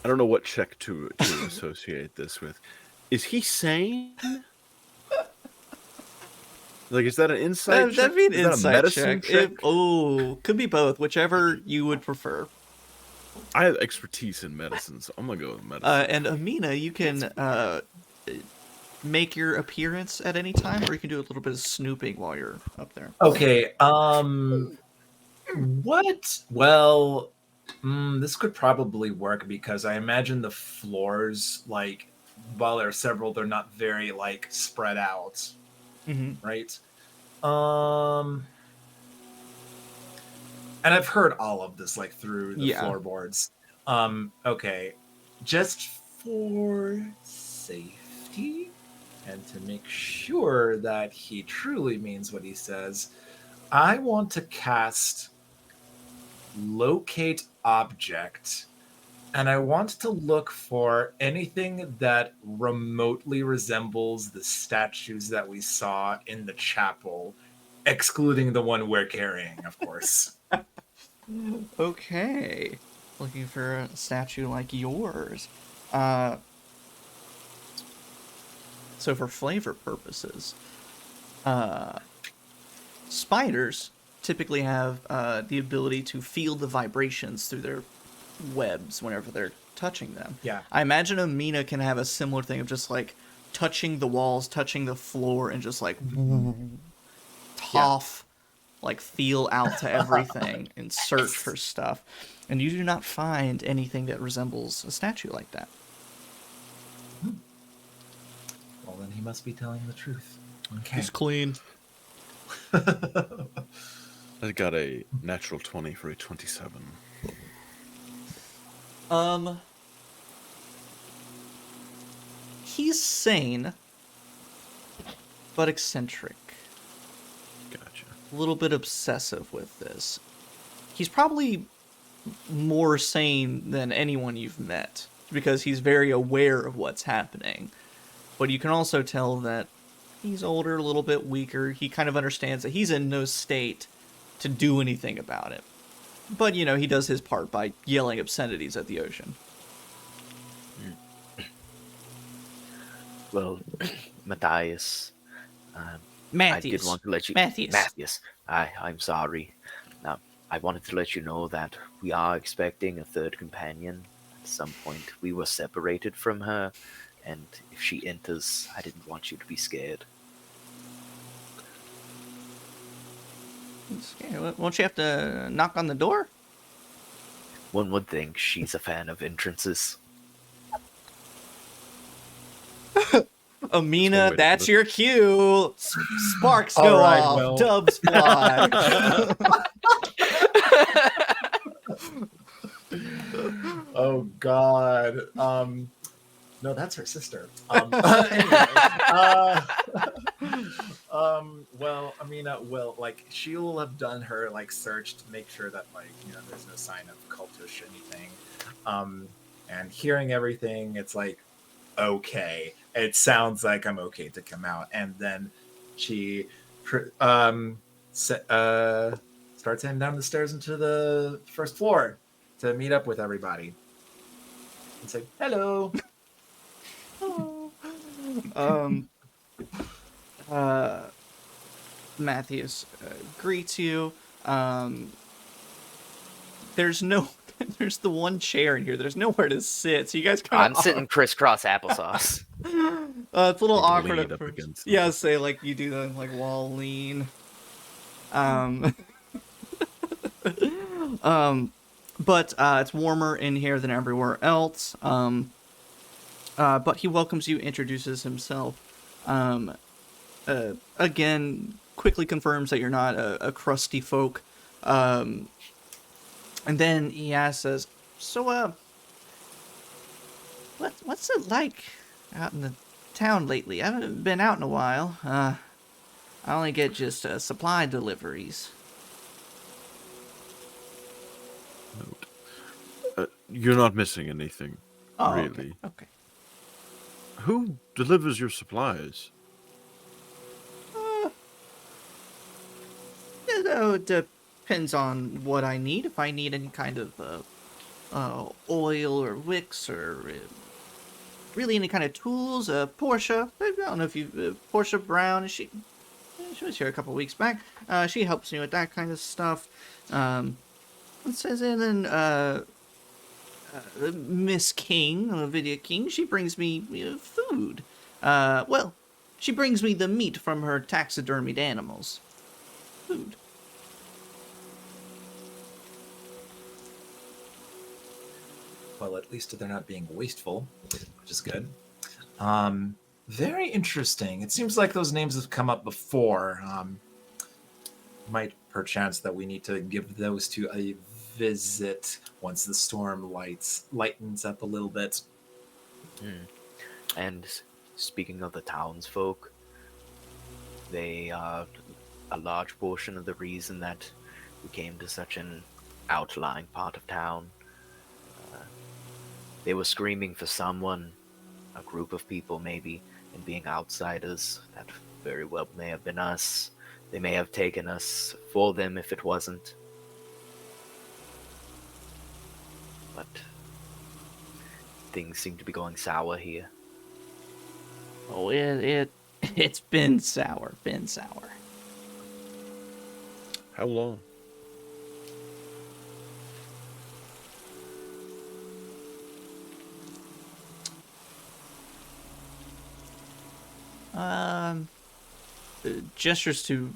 don't know what check to associate this with. Is he sane? Like, is that an insight check? That'd be an Is that a insight medicine check. Could be both, whichever you would prefer. I have expertise in medicine, so I'm gonna go with medicine. And Amina, you can make your appearance at any time, or you can do a little bit of snooping while you're up there. Okay. What? Well, this could probably work because I imagine the floors, like, while there are several, they're not very like spread out, Mm-hmm. right? And I've heard all of this like through the floorboards. Okay, just for safety and to make sure that he truly means what he says, I want to cast Locate Object, and I want to look for anything that remotely resembles the statues that we saw in the chapel, excluding the one we're carrying, of course. Okay. Looking for a statue like yours. So for flavor purposes, spiders typically have the ability to feel the vibrations through their webs whenever they're touching them. Yeah. I imagine Amina can have a similar thing of just like touching the walls, touching the floor, and just like tough, like feel out to everything and search for stuff. And you do not find anything that resembles a statue like that. Well, then he must be telling the truth. Okay. He's clean. I got a natural 20 for a 27. He's sane, but eccentric. Gotcha. A little bit obsessive with this. He's probably more sane than anyone you've met because he's very aware of what's happening. But you can also tell that he's older, a little bit weaker. He kind of understands that he's in no state to do anything about it. But, you know, he does his part by yelling obscenities at the ocean. Well, Matthias, Matthias. I did want to let you... Matthias. I'm sorry. Now, I wanted to let you know that we are expecting a third companion. At some point, we were separated from her, and if she enters, I didn't want you to be scared. Won't you have to knock on the door? One would think she's a fan of entrances. Amina, that's your cue. Sparks go right, off. well. Dubs fly. Oh God. No, that's her sister. Anyway, well, Amina will like she'll have done her like search to make sure that like there's no sign of cultish anything. And hearing everything, it's like okay. It sounds like I'm okay to come out, and then she starts heading down the stairs into the first floor to meet up with everybody and say hello. Matthews greets you. There's the one chair in here. There's nowhere to sit, so you guys kind I'm sitting crisscross applesauce. It's a little Like awkward lean at up first. against Yeah, them. say like you do the like wall lean. but it's warmer in here than everywhere else. But he welcomes you, introduces himself. Again, quickly confirms that you're not a crusty folk. And then he asks us, so, what's it like out in the town lately? I haven't been out in a while. I only get just supply deliveries. Note. You're not missing anything, Oh, really. okay. Who delivers your supplies? It depends on what I need. If I need any kind of oil or wicks or really any kind of tools, Portia. I don't know if you Portia Brown. She was here a couple weeks back. She helps me with that kind of stuff. It says, and then Miss King, Olivia King. She brings me food. Well, she brings me the meat from her taxidermied animals. Food. Well, at least they're not being wasteful, which is good. Very interesting. It seems like those names have come up before. Might perchance that we need to give those to a visit once the storm lightens up a little bit. And speaking of the townsfolk, they are a large portion of the reason that we came to such an outlying part of town. They were screaming for someone, a group of people maybe, and being outsiders. That very well may have been us. They may have taken us for them if it wasn't. But things seem to be going sour here. Oh, it's been sour. How long? Gestures to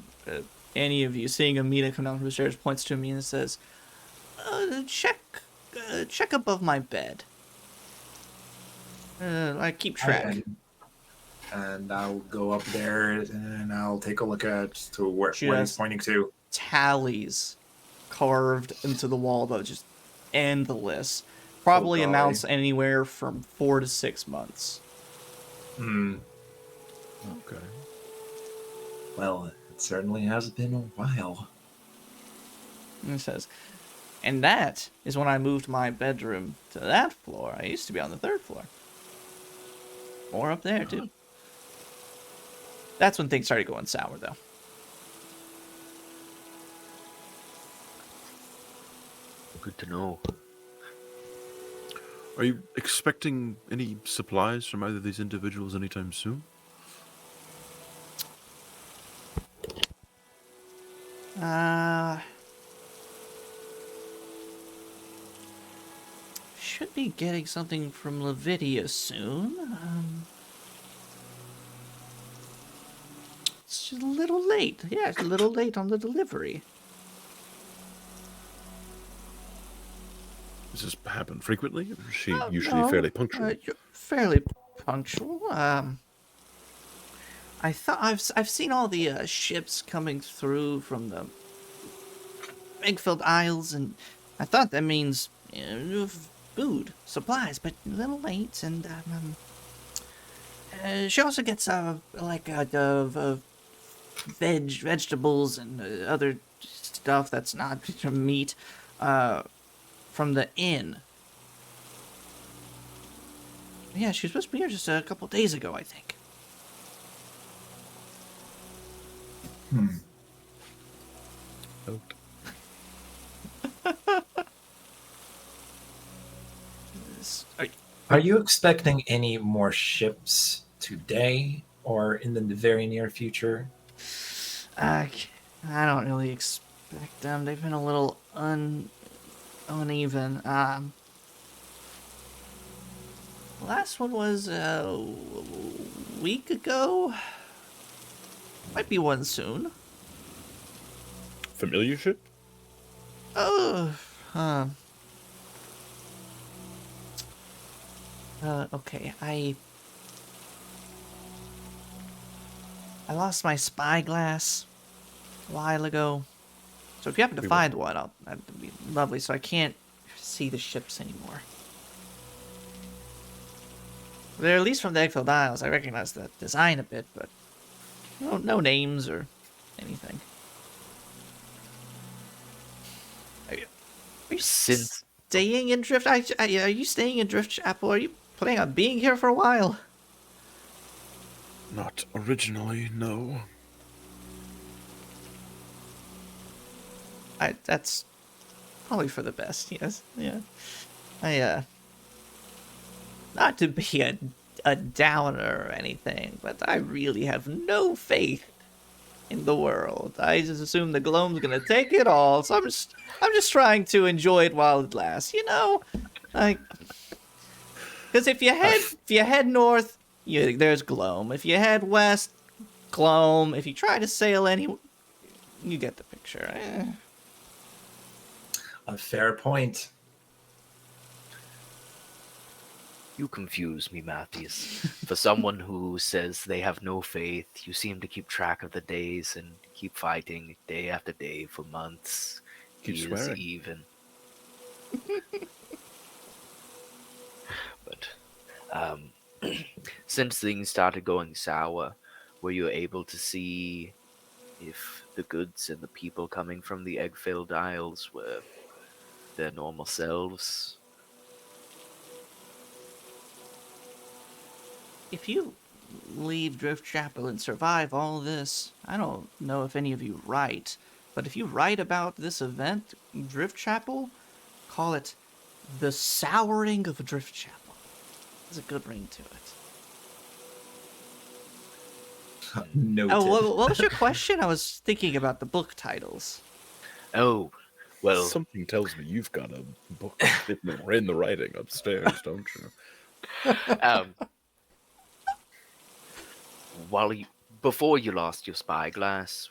any of you. Seeing Amina come down from the stairs, points to me and says, check above my bed. I keep track. And I'll go up there and I'll take a look at to where She he's has pointing to. tallies carved into the wall, though, just endless. Probably golly. amounts anywhere from 4 to 6 months. Okay. Well, it certainly has been a while. And it says, and that is when I moved my bedroom to that floor. I used to be on the 3rd floor. More up there, too. That's when things started going sour, though. Good to know. Are you expecting any supplies from either of these individuals anytime soon? Should be getting something from Lavidia soon. It's just a little late. Yeah, it's a little late on the delivery. Does this happen frequently? Or is she Oh, usually no, fairly punctual? you're fairly punctual. I thought I've seen all the ships coming through from the Eggfield Isles, and I thought that means food, supplies, but a little late. And she also gets vegetables and other stuff that's not meat from the inn. Yeah, she was supposed to be here just a couple days ago, I think. Note. Are you expecting any more ships today or in the very near future? I don't really expect them. They've been a little uneven. Last one was a week ago. Might be one soon. Familiar ship? Oh, Okay, I lost my spyglass a while ago. So if you happen to We find one, that'd be lovely. So I can't see the ships anymore. They're at least from the Eggfield Isles. I recognize the design a bit, but no names or anything. Are you Since staying in Drift? Are you staying in Driftchapel? Are you planning on being here for a while? Not originally, no. That's probably for the best. Yes, yeah. Not to be a downer or anything, but I really have no faith in the world. I just assume the Gloam's gonna take it all, so I'm just trying to enjoy it while it lasts. You know, like, because if you head north, there's Gloam. If you head west, Gloam. If you try to sail you get the picture. A fair point. you confuse me, Matthews. For someone who says they have no faith, you seem to keep track of the days and keep fighting day after day for months, Keep years swearing. even. But since things started going sour, were you able to see if the goods and the people coming from the egg-filled isles were their normal selves? If you leave Driftchapel and survive all this, I don't know if any of you write, but if you write about this event, Driftchapel, call it the souring of Driftchapel. There's a good ring to it. Noted. Oh, what was your question? I was thinking about the book titles. Oh, well, Something tells me you've got a book in the writing upstairs, don't you? um, before you lost your spyglass,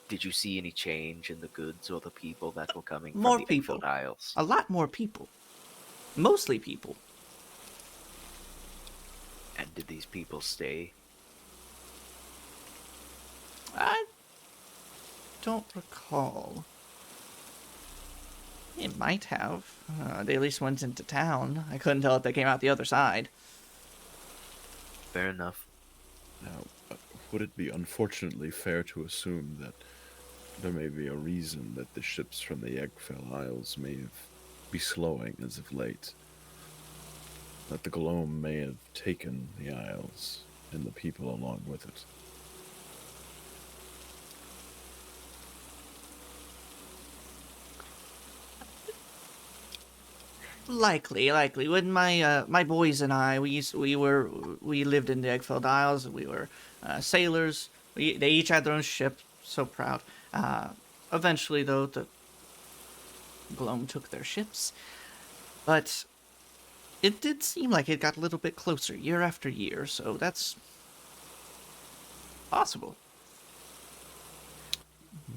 did you see any change in the goods or the people that were coming More from the people. Eggfield Isles? A lot more people. Mostly people. And did these people stay? I don't recall. It might have. They at least went into town. I couldn't tell if they came out the other side. Fair enough. Now, would it be unfortunately fair to assume that there may be a reason that the ships from the Eggfell Isles may be slowing as of late? That the Gloam may have taken the Isles and the people along with it? Likely. When my boys and I, we lived in the Eggfeld Isles. We were sailors. They each had their own ship. So proud. Eventually, though, the Gloam took their ships, but it did seem like it got a little bit closer year after year. So that's possible.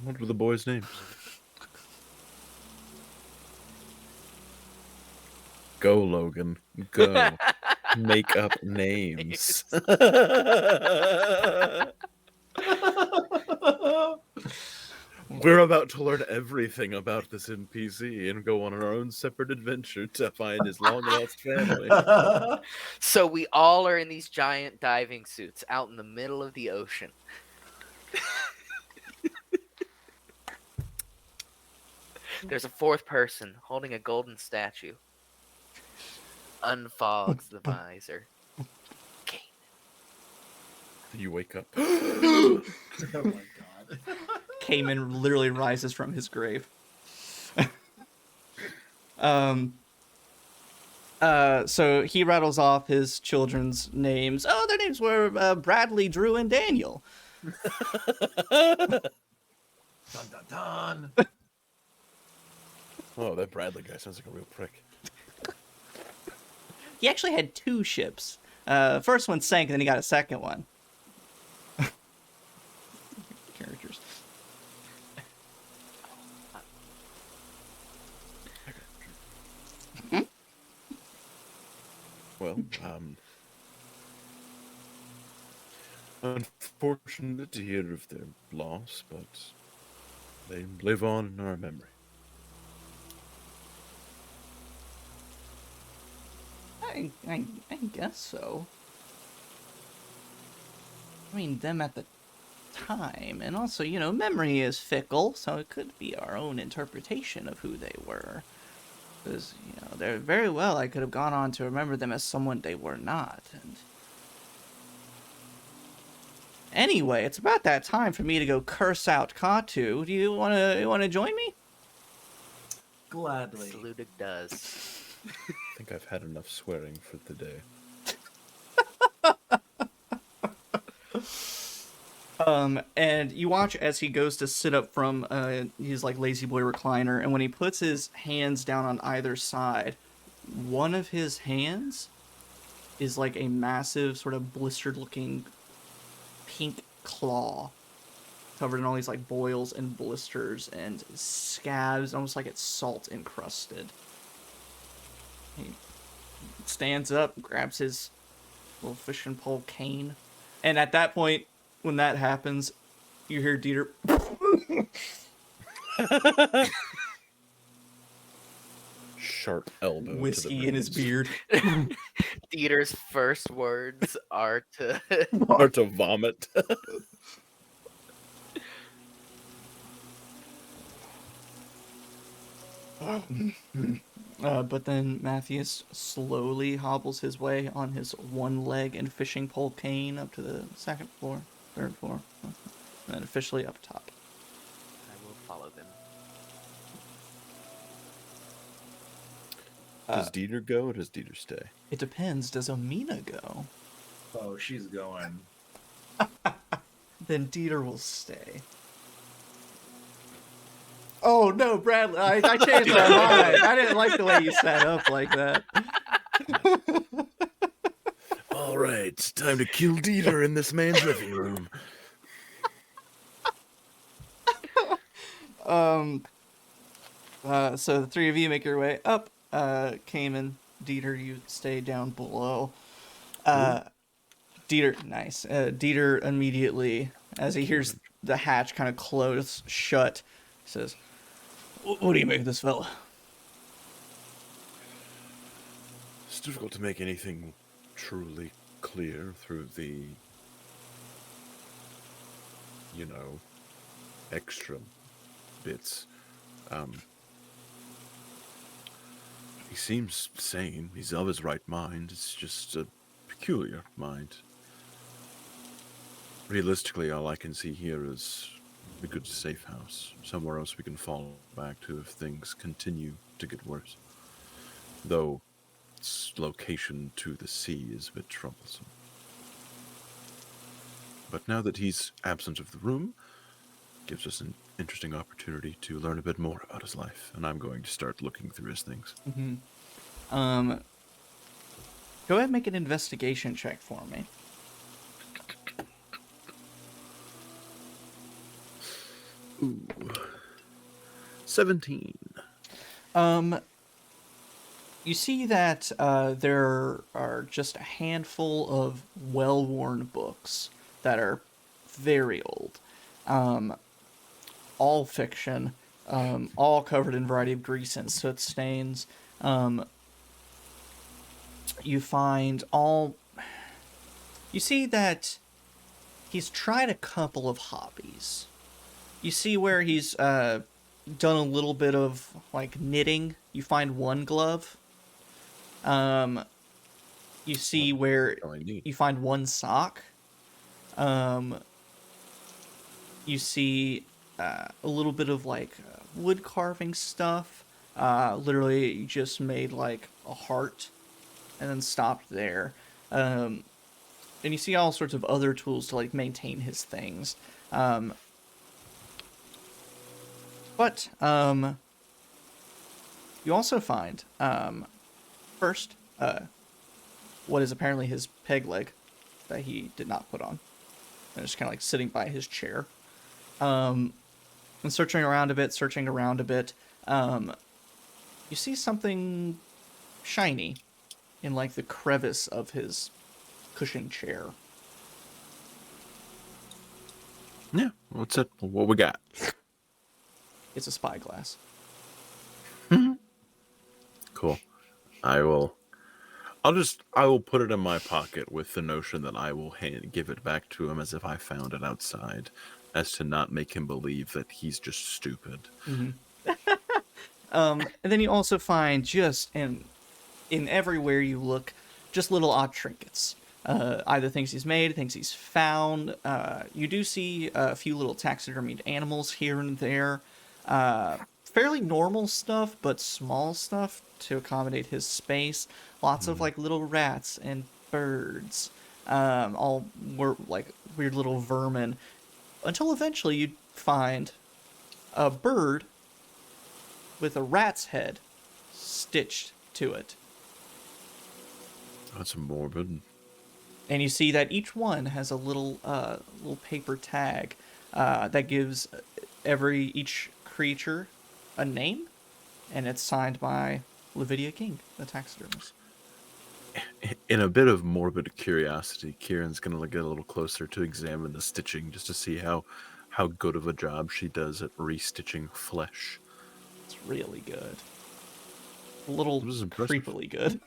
What were the boys' names? Go, Logan. Go. Make up names. We're about to learn everything about this NPC and go on our own separate adventure to find his long-lost family. So we all are in these giant diving suits out in the middle of the ocean. There's a fourth person holding a golden statue. Unfogs the visor. Okay. You wake up. Oh my god. Kamin literally rises from his grave. So he rattles off his children's names. Oh, their names were Bradley, Drew, and Daniel. Dun dun dun. Oh, that Bradley guy sounds like a real prick. He actually had two ships. First one sank, and then he got a second one. Characters. Well, unfortunate to hear of their loss, but they live on in our memory. I guess so. I mean, them at the time, and also, memory is fickle, so it could be our own interpretation of who they were. Because, they're very well, I could have gone on to remember them as someone they were not. And anyway, it's about that time for me to go curse out Katu. Do you wanna join me? Gladly. Saluted does. I think I've had enough swearing for the day. And you watch as he goes to sit up from his like lazy boy recliner, and when he puts his hands down on either side, one of his hands is like a massive sort of blistered looking pink claw covered in all these like boils and blisters and scabs, almost like it's salt encrusted. He stands up, grabs his little fishing pole cane, and at that point, when that happens, you hear Dieter Sharp elbow. whiskey in his beard. Dieter's first words are to Or to vomit. But then Matthias slowly hobbles his way on his one leg and fishing pole cane up to the second floor, third floor, and then officially up top. I will follow them. Does Dieter go or does Dieter stay? It depends. Does Amina go? Oh, she's going. Then Dieter will stay. Oh no, Bradley! I changed my mind. I didn't like the way you sat up like that. All right, time to kill Dieter in this man's living room. So the three of you make your way up. Kamin, Dieter, you stay down below. Dieter, nice. Dieter immediately, as he hears the hatch kind of close shut, says, "What do you make of this fella?" It's difficult to make anything truly clear through the, extra bits. He seems sane. He's of his right mind. It's just a peculiar mind. Realistically, all I can see here is a good safe house. Somewhere else we can fall back to if things continue to get worse. Though its location to the sea is a bit troublesome. But now that he's absent of the room, gives us an interesting opportunity to learn a bit more about his life, and I'm going to start looking through his things. Mm-hmm. Go ahead and make an investigation check for me. Ooh. 17. You see that there are just a handful of well-worn books that are very old. All fiction, all covered in a variety of grease and soot stains. You find all... You see that he's tried a couple of hobbies. You see where he's done a little bit of, like, knitting. You find one glove. You see where you find one sock. You see a little bit of, like, wood carving stuff. Literally, you just made, like, a heart and then stopped there. And you see all sorts of other tools to, like, maintain his things. But you also find, first, what is apparently his peg leg that he did not put on. And it's kind of like sitting by his chair. And searching around a bit, you see something shiny in like the crevice of his cushioned chair. Yeah, what's it? What we got? It's a spyglass. Cool. I will put it in my pocket with the notion that I will give it back to him as if I found it outside, as to not make him believe that he's just stupid. And then you also find just in everywhere you look, just little odd trinkets. Either things he's made, things he's found. You do see a few little taxidermied animals here and there. Fairly normal stuff, but small stuff to accommodate his space. Lots of like little rats and birds. All were like weird little vermin. Until eventually you find a bird with a rat's head stitched to it. That's morbid. And you see that each one has a little paper tag that gives each creature a name, and it's signed by Lavidia King, the taxidermist. In a bit of morbid curiosity, Kieran's gonna get a little closer to examine the stitching just to see how good of a job she does at restitching flesh. It's really good. A little It was impressive. creepily good.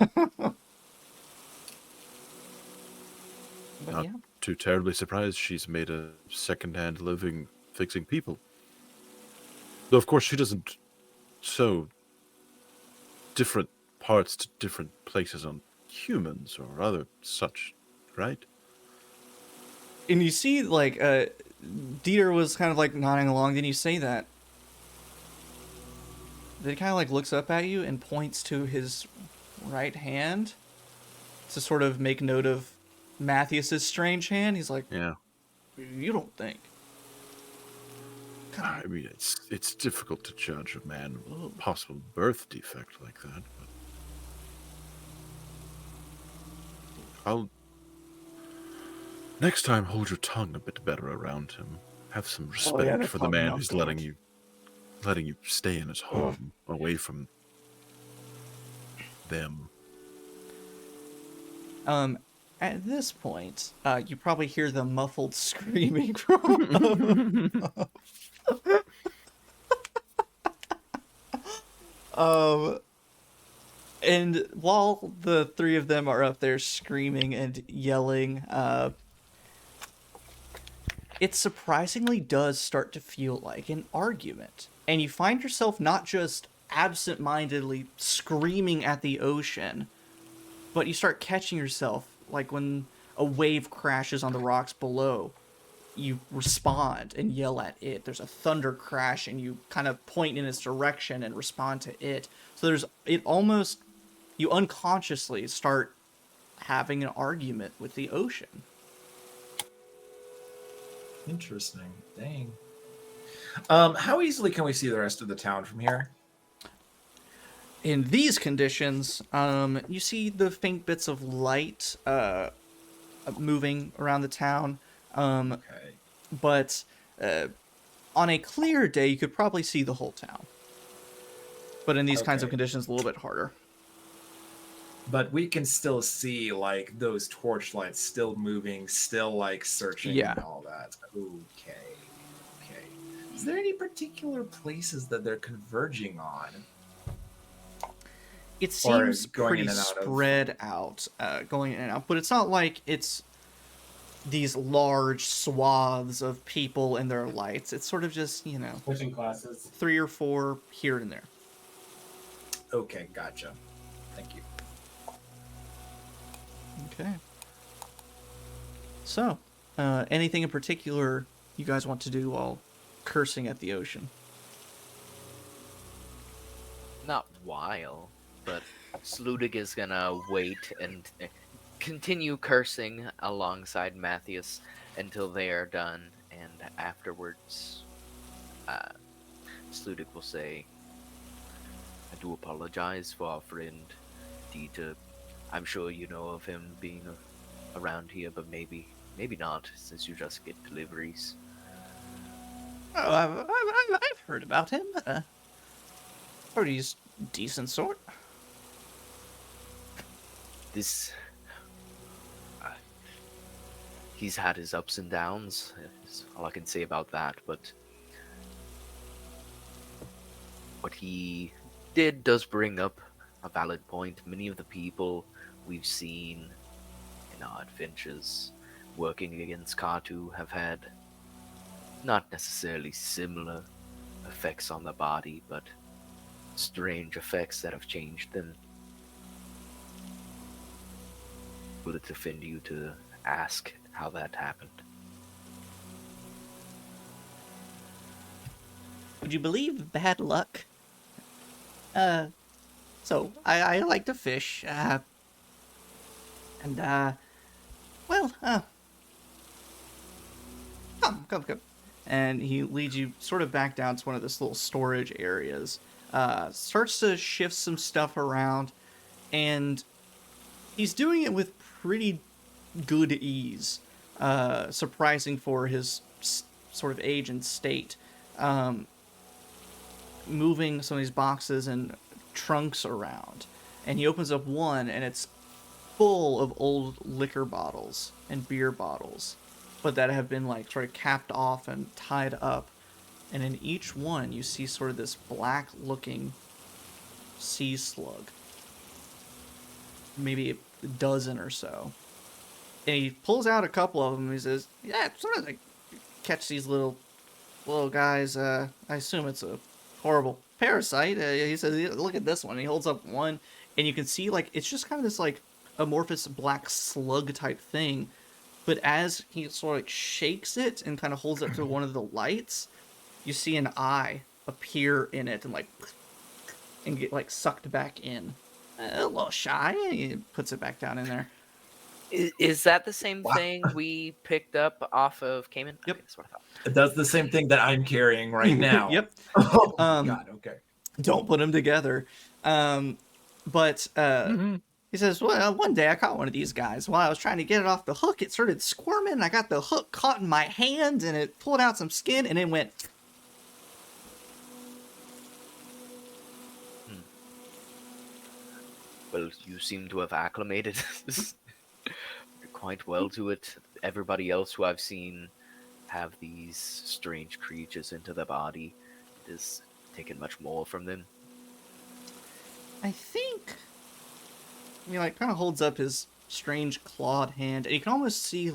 But Not yeah. too terribly surprised she's made a second-hand living fixing people. Though, of course, she doesn't sew different parts to different places on humans or other such, right? And you see, like, Dieter was kind of, like, nodding along. Then you say that. Then he kind of, like, looks up at you and points to his right hand to sort of make note of Matthias's strange hand. He's like, Yeah. you don't think. I mean, it's difficult to judge a man with a possible birth defect like that, but I'll next time hold your tongue a bit better around him. Have some respect for the man who's letting you stay in his home away from them. At this point, you probably hear the muffled screaming from and while the three of them are up there screaming and yelling, it surprisingly does start to feel like an argument. And you find yourself not just absent-mindedly screaming at the ocean, but you start catching yourself, like when a wave crashes on the rocks below, you respond and yell at it. There's a thunder crash and you kind of point in its direction and respond to it. So you unconsciously start having an argument with the ocean. Interesting. Dang. How easily can we see the rest of the town from here? In these conditions, you see the faint bits of light moving around the town. Okay. But on a clear day, you could probably see the whole town. But in these kinds of Okay. conditions, a little bit harder. But we can still see like those torchlights still moving, still like searching and all that. Okay. Okay. Is there any particular places that they're converging on? It Or seems going pretty in and out of- spread out, going in and out. But it's not like it's these large swaths of people and their lights. It's sort of just, Switching classes. 3 or 4 here and there. Okay, gotcha. Thank you. Okay. So, anything in particular you guys want to do while cursing at the ocean? Not while, but Sludig is gonna wait and continue cursing alongside Matthias until they are done, and afterwards, Sludig will say, "I do apologize for our friend Dieter. I'm sure you know of him being around here, but maybe not, since you just get deliveries." Oh, I've heard about him. Heard he's decent sort. this he's had his ups and downs. Is all I can say about that. But what he does bring up a valid point. Many of the people we've seen in our adventures working against Katu have had not necessarily similar effects on the body, but strange effects that have changed them. Would it offend you to ask how that happened? Would you believe bad luck? So I like to fish, and well, come. And he leads you sort of back down to one of this little storage areas. Starts to shift some stuff around, and he's doing it with pretty good ease, surprising for his sort of age and state. Moving some of these boxes and trunks around, and he opens up one, and it's full of old liquor bottles and beer bottles, but that have been like sort of capped off and tied up, and in each one you see sort of this black looking sea slug, maybe a dozen or so, and he pulls out a couple of them and he says, yeah, sort of like catch these little guys. I assume it's a horrible parasite. He says, look at this one. And he holds up one, and you can see like it's just kind of this like amorphous black slug type thing, but as he sort of like shakes it and kind of holds it to one of the lights, you see an eye appear in it and get like sucked back in. A little shy. He puts it back down in there. Is that the same thing we picked up off of Kamin? Yep. Okay, that's what I thought. That's the same thing that I'm carrying right now. Yep. Oh my God. Okay. Don't put them together. But he says, well, one day I caught one of these guys. While I was trying to get it off the hook, it started squirming, and I got the hook caught in my hand, and it pulled out some skin, and it went... Well, you seem to have acclimated quite well to it. Everybody else who I've seen have these strange creatures into their body, it has taken much more from them. I think... He like kind of holds up his strange clawed hand, and you can almost see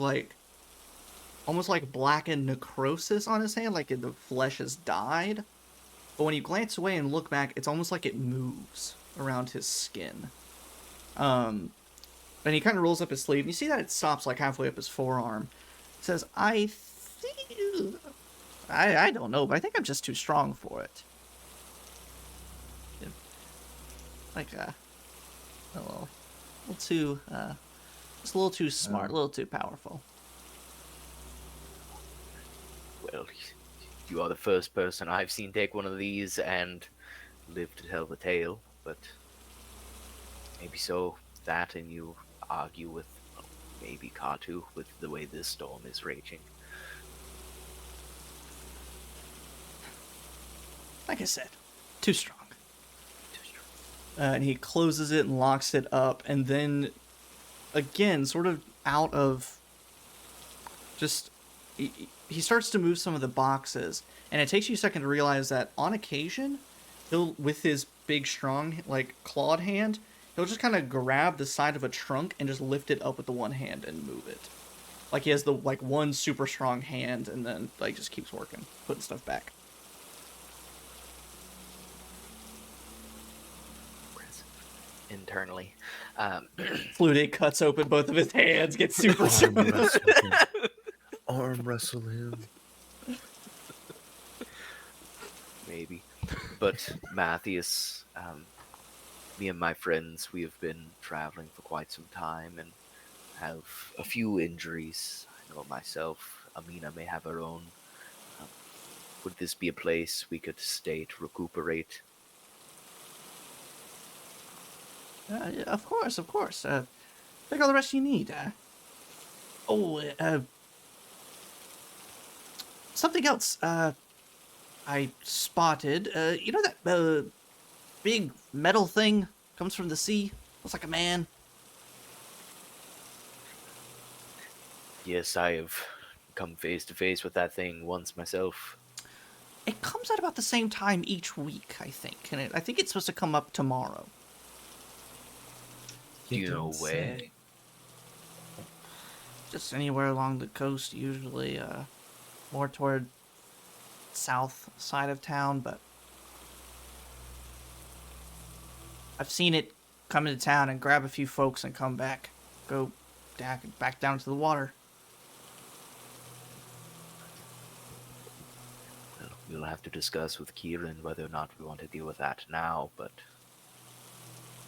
almost like blackened necrosis on his hand, like the flesh has died. But when you glance away and look back, it's almost like it moves around his skin. And he kind of rolls up his sleeve, and you see that it stops like halfway up his forearm. It says, I think... I don't know, but I think I'm just too strong for it. Like, a little too, just a little too smart, a little too powerful. Well, you are the first person I've seen take one of these and live to tell the tale, but maybe so that and you argue with maybe Katu with the way this storm is raging. Like I said, too strong. And he closes it and locks it up, and then, again, sort of out of just... He starts to move some of the boxes, and it takes you a second to realize that, on occasion, he'll, with his big, strong, clawed hand, he'll just kind of grab the side of a trunk and just lift it up with the one hand and move it. Like, he has the, one super strong hand, and then, just keeps working, putting stuff back. Internally. Flutie cuts open both of his hands, gets super Arm wrestle him. Maybe. But Matthias, me and my friends, we have been traveling for quite some time and have a few injuries. I know myself, Amina may have her own. Would this be a place we could stay to recuperate? Of course. Take all the rest you need. Something else. I spotted. You know that big metal thing comes from the sea? Looks like a man. Yes, I have come face to face with that thing once myself. It comes out about the same time each week, I think, and I think it's supposed to come up tomorrow. Do you know didn't where? say. Just anywhere along the coast, usually more toward south side of town, but I've seen it come into town and grab a few folks and come back, go back down to the water. Well, we'll have to discuss with Kieran whether or not we want to deal with that now, but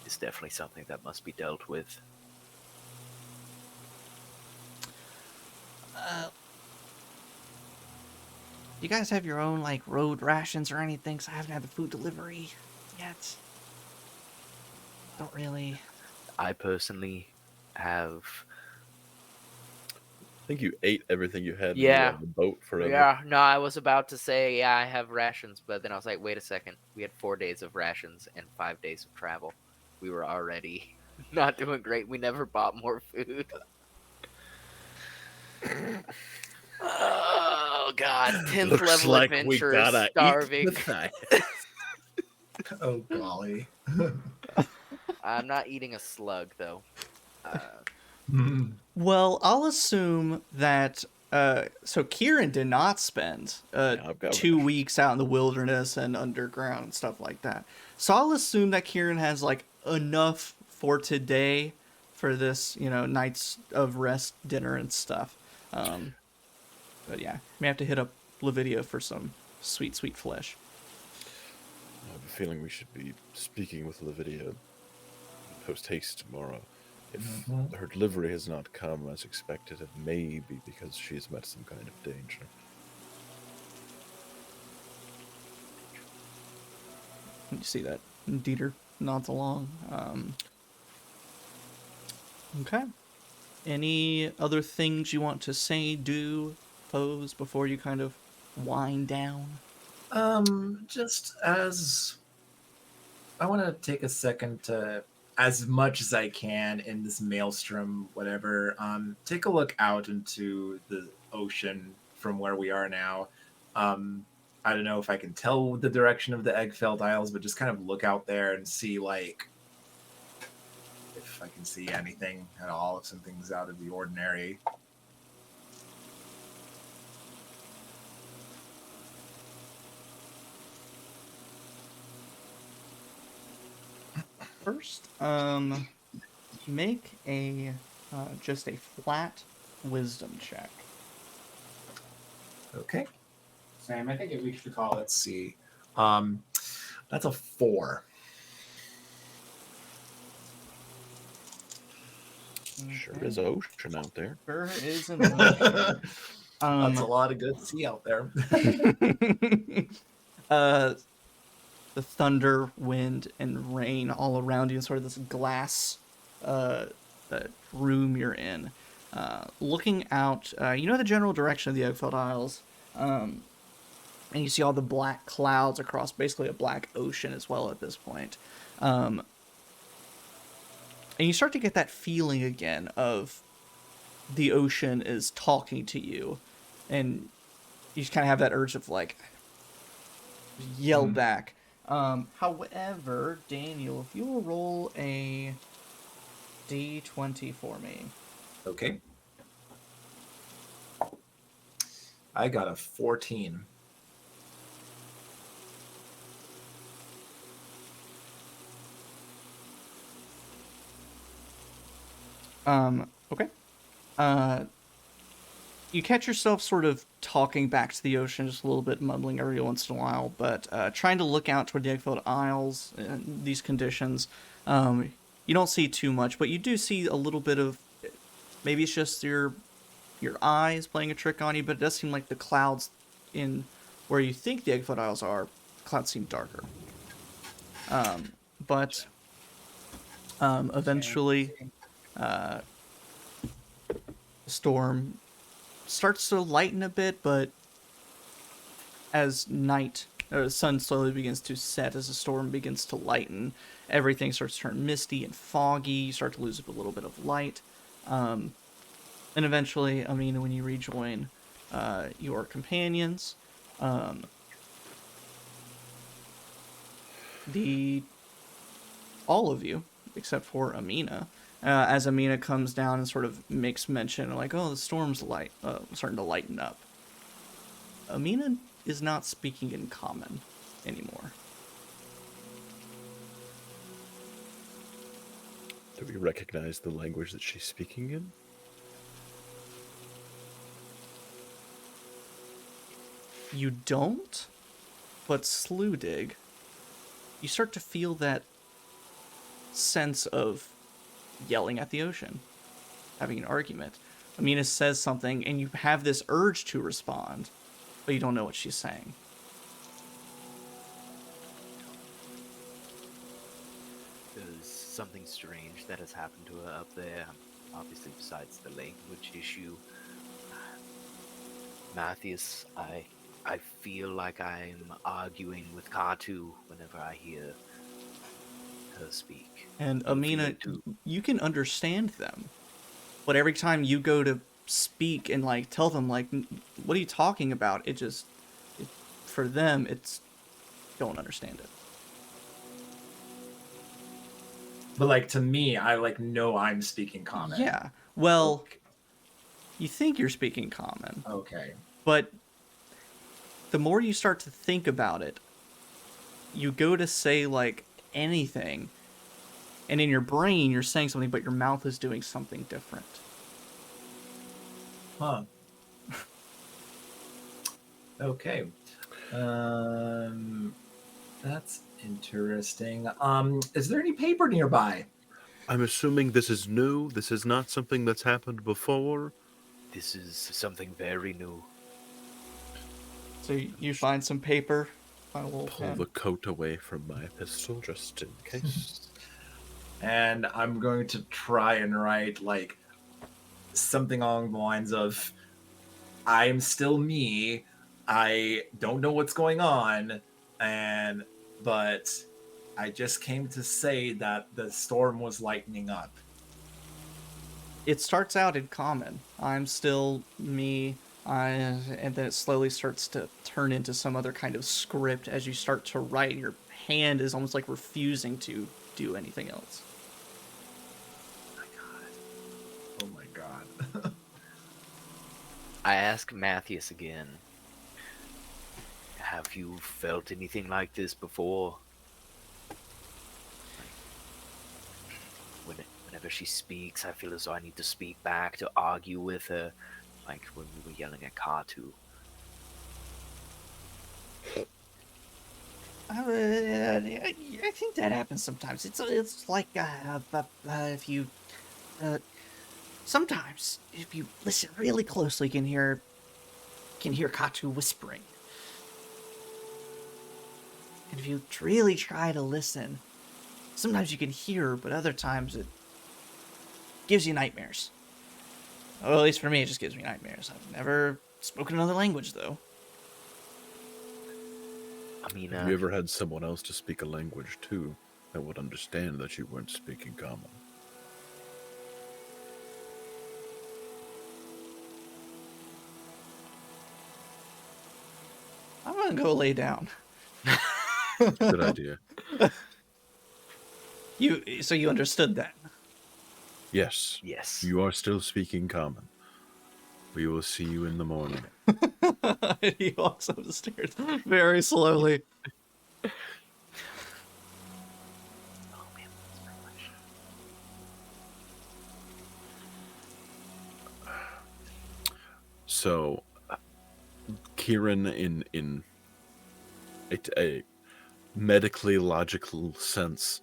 it's definitely something that must be dealt with. You guys have your own, like, road rations or anything? 'Cause I haven't had the food delivery yet. Don't really. I personally have. I think you ate everything you had when you were Yeah. on the boat forever. Yeah, no, I was about to say, yeah, I have rations, but then I was like, wait a second. We had 4 days of rations and 5 days of travel. We were already not doing great. We never bought more food. Oh, God. 10th Looks level like we adventure gotta is starving. eat the thing. Oh golly. I'm not eating a slug, though. Well, I'll assume that. So Kieran did not spend I've got 2 rations. weeks out in the wilderness and underground and stuff like that. So I'll assume that Kieran has like enough for today for this, nights of rest, dinner and stuff. But yeah, may have to hit up Lavidia for some sweet, sweet flesh. I have a feeling we should be speaking with Lavidia post haste tomorrow. If her delivery has not come as expected, it may be because she has met some kind of danger. You see that Dieter nods along. Okay. Any other things you want to say, do, pose before you kind of wind down? Just as I want to take a second to, as much as I can in this maelstrom, whatever, take a look out into the ocean from where we are now. I don't know if I can tell the direction of the Eggfeld Isles, but just kind of look out there and see, like, if I can see anything at all, if something's out of the ordinary. First, make a just a flat wisdom check. Okay, Sam, I think we should call it. let's see. That's a 4. Sure is ocean out there. Sure is an ocean. That's a lot of good sea out there. The thunder, wind, and rain all around you in sort of this glass room you're in. Looking out, you know the general direction of the Eggfeld Isles, and you see all the black clouds across basically a black ocean as well at this point. And you start to get that feeling again of the ocean is talking to you, and you just kind of have that urge of like yell back. However, Daniel, if you will roll a d20 for me. Okay. I got a 14. Okay. You catch yourself sort of talking back to the ocean, just a little bit mumbling every once in a while, but trying to look out toward the Eggfeld Isles in these conditions. You don't see too much, but you do see a little bit of, maybe it's just your eyes playing a trick on you, but it does seem like the clouds in where you think the Eggfeld Isles are, clouds seem darker. But eventually, the storm starts to lighten a bit, but as the sun slowly begins to set, as the storm begins to lighten, everything starts to turn misty and foggy. You start to lose a little bit of light. And eventually, Amina, when you rejoin your companions, the all of you, except for Amina, as Amina comes down and sort of makes mention, like, oh, the storm's starting to lighten up. Amina is not speaking in common anymore. Do we recognize the language that she's speaking in? You don't, but Slewdig, you start to feel that sense of yelling at the ocean, having an argument. Amina says something, and you have this urge to respond, but you don't know what she's saying. There's something strange that has happened to her up there, obviously besides the language issue. Matthias, I feel like I'm arguing with Katu whenever I hear her speak. And You feel Amina, it too? you can understand them, but every time you go to speak and like tell them like, what are you talking about? For them, it's don't understand it. But like to me, I like know I'm speaking common. Yeah. Well, you think you're speaking common, Okay. but the more you start to think about it, you go to say like anything, and in your brain you're saying something, but your mouth is doing something different. Huh. Okay. That's interesting. Is there any paper nearby? I'm assuming this is new. This is not something that's happened before. This is something very new. So you find some paper, find a little Pull pen. the coat away from my pistol just in case. And I'm going to try and write like something along the lines of, I'm still me. I don't know what's going on, but I just came to say that the storm was lightening up. It starts out in common. I'm still me. And then it slowly starts to turn into some other kind of script as you start to write. And your hand is almost like refusing to do anything else. Oh my god. I ask Matthias again. Have you felt anything like this before? Whenever she speaks, I feel as though I need to speak back to argue with her, like when we were yelling at Katu. I think that happens sometimes. It's like if you sometimes if you listen really closely, you can hear Katu whispering. And if you really try to listen, sometimes you can hear, but other times it gives you nightmares. Well, at least for me, it just gives me nightmares. I've never spoken another language, though. I mean, Have you ever had someone else to speak a language too that would understand that you weren't speaking common? I'm gonna go lay down. Good idea. So you understood that? Yes. yes. You are still speaking common. We will see you in the morning. He walks up the stairs very slowly. Oh man, that's my question. So, Kieran, in a medically logical sense,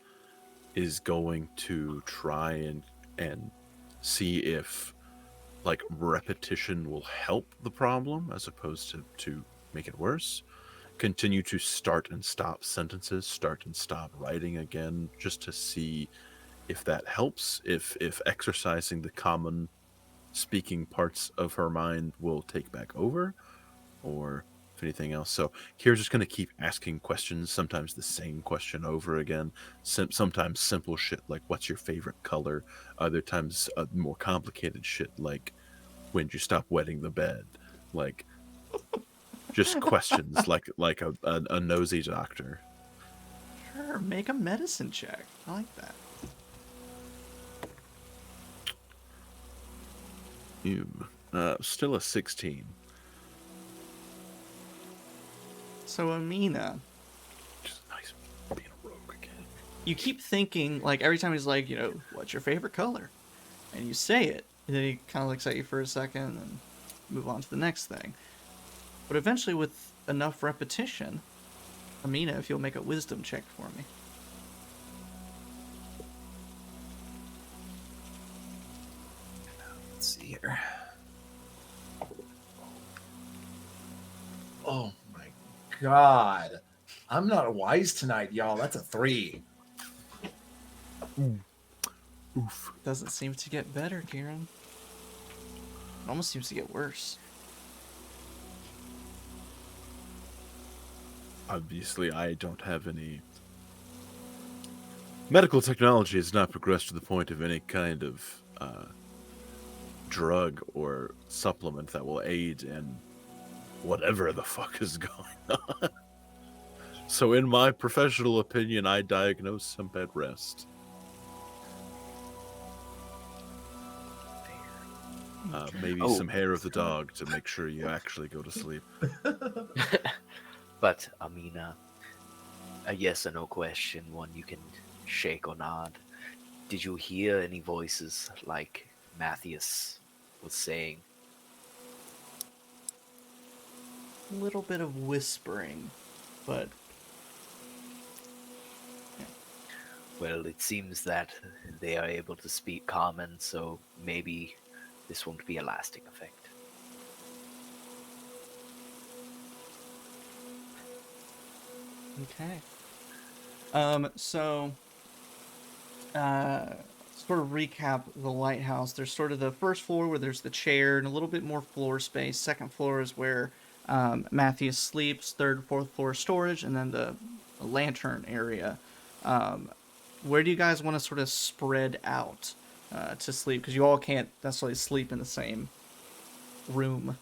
is going to try and see if like repetition will help the problem as opposed to make it worse. Continue to start and stop sentences, start and stop writing again, just to see if that helps, if exercising the common speaking parts of her mind will take back over, or if anything else. So Kira's just going to keep asking questions, sometimes the same question over again, sometimes simple shit like, what's your favorite color? Other times more complicated shit like, When'd you stop wetting the bed? Like, just questions like a nosy doctor. Sure, make a medicine check. I like that. Still a 16. So Amina, Just nice being a rogue again. you keep thinking, like, every time he's like, what's your favorite color? And you say it, and then he kind of looks at you for a second and move on to the next thing. But eventually, with enough repetition, Amina, if you'll make a wisdom check for me. Let's see here. Oh my god. I'm not wise tonight, y'all. That's a 3. Oof. Doesn't seem to get better, Kieran. It almost seems to get worse. Obviously, I don't have any... Medical technology has not progressed to the point of any kind of drug or supplement that will aid in whatever the fuck is going on. So in my professional opinion, I diagnose some bed rest. Maybe some hair of the dog to make sure you actually go to sleep. But, Amina, a yes or no question, one you can shake or nod. Did you hear any voices like Matthias was saying? A little bit of whispering, but Well, it seems that they are able to speak common, so maybe this won't be a lasting effect. okay. So, sort of recap the lighthouse. There's sort of the first floor where there's the chair and a little bit more floor space. Second floor is where Matthias sleeps. Third, fourth floor storage, and then the lantern area. Where do you guys want to sort of spread out to sleep? Because you all can't necessarily sleep in the same room.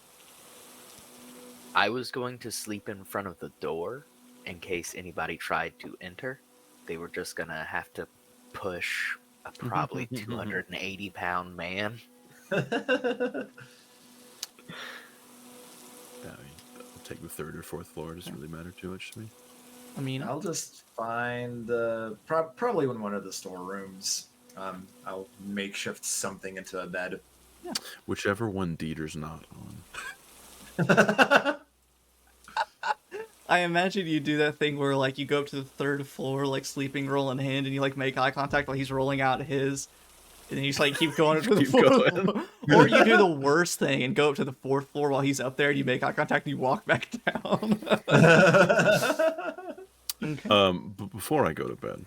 I was going to sleep in front of the door in case anybody tried to enter. They were just gonna have to push a probably 280-pound man. Yeah, I'll take the third or fourth floor. It doesn't really matter too much to me. I mean, I'll just find probably in one of the storerooms. I'll makeshift something into a bed. Whichever one Dieter's not on. I imagine you do that thing where, like, you go up to the third floor, like, sleeping roll in hand, and you, like, make eye contact while he's rolling out his, and then you just, like, keep going up to the Keep fourth going. floor. Or you do the worst thing and go up to the fourth floor while he's up there, and you make eye contact, and you walk back down. Okay. But before I go to bed,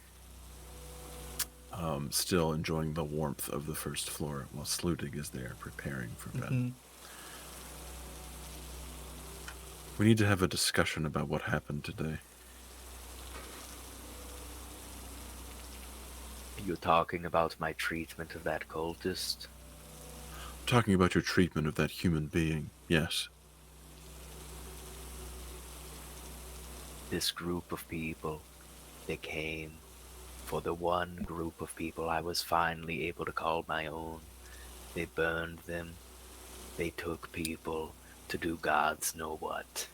still enjoying the warmth of the first floor while Slutig is there preparing for bed. Mhm. We need to have a discussion about what happened today. You're talking about my treatment of that cultist? I'm talking about your treatment of that human being, yes. This group of people, they came for the one group of people I was finally able to call my own. They burned them. They took people to do God's know what.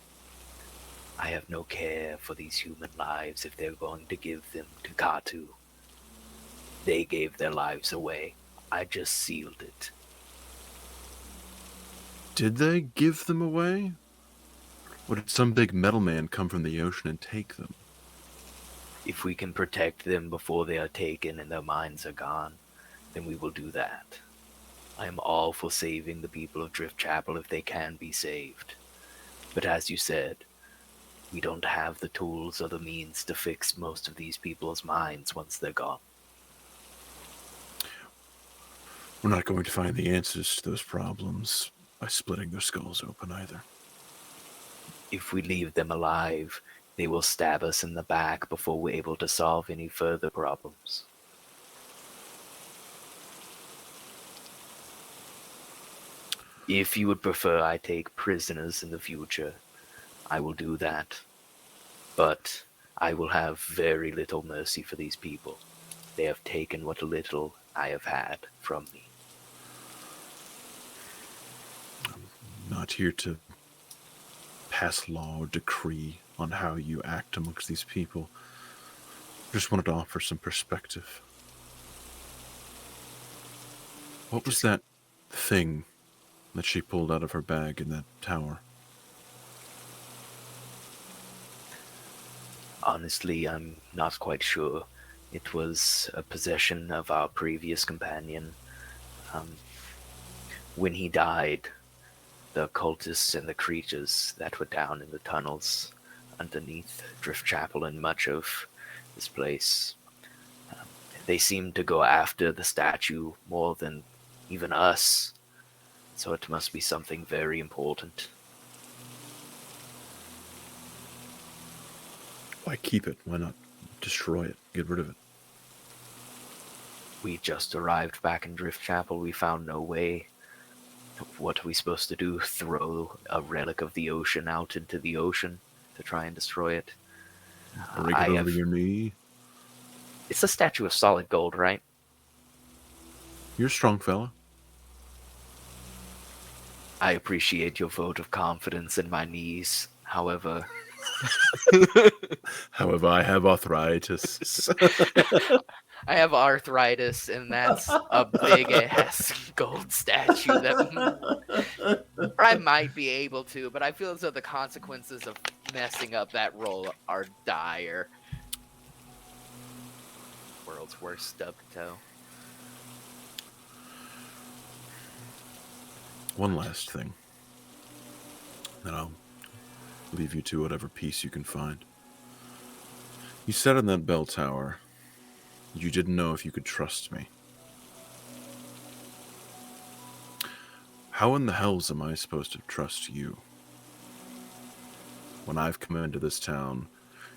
I have no care for these human lives if they're going to give them to Katu. They gave their lives away. I just sealed it. Did they give them away? Or did some big metal man come from the ocean and take them? If we can protect them before they are taken and their minds are gone, then we will do that. I am all for saving the people of Driftchapel if they can be saved. But as you said, we don't have the tools or the means to fix most of these people's minds once they're gone. We're not going to find the answers to those problems by splitting their skulls open either. If we leave them alive, they will stab us in the back before we're able to solve any further problems. If you would prefer I take prisoners in the future, I will do that. But I will have very little mercy for these people. They have taken what little I have had from me. Not here to pass law or decree on how you act amongst these people. Just wanted to offer some perspective. What was that thing that she pulled out of her bag in that tower? Honestly, I'm not quite sure. It was a possession of our previous companion. When he died, the cultists and the creatures that were down in the tunnels underneath Driftchapel and much of this place, they seemed to go after the statue more than even us. So it must be something very important. Why keep it? Why not destroy it? Get rid of it? We just arrived back in Driftchapel. We found no way. What are we supposed to do? Throw a relic of the ocean out into the ocean to try and destroy it? Break it over your knee? It's a statue of solid gold, right? You're a strong fella. I appreciate your vote of confidence in my knees. However, However, I have arthritis. I have arthritis, and that's a big ass gold statue that I might be able to, but I feel as though the consequences of messing up that roll are dire. World's worst stub toe. One last thing. Then I'll leave you to whatever peace you can find. You said in that bell tower you didn't know if you could trust me. How in the hells am I supposed to trust you? When I've come into this town,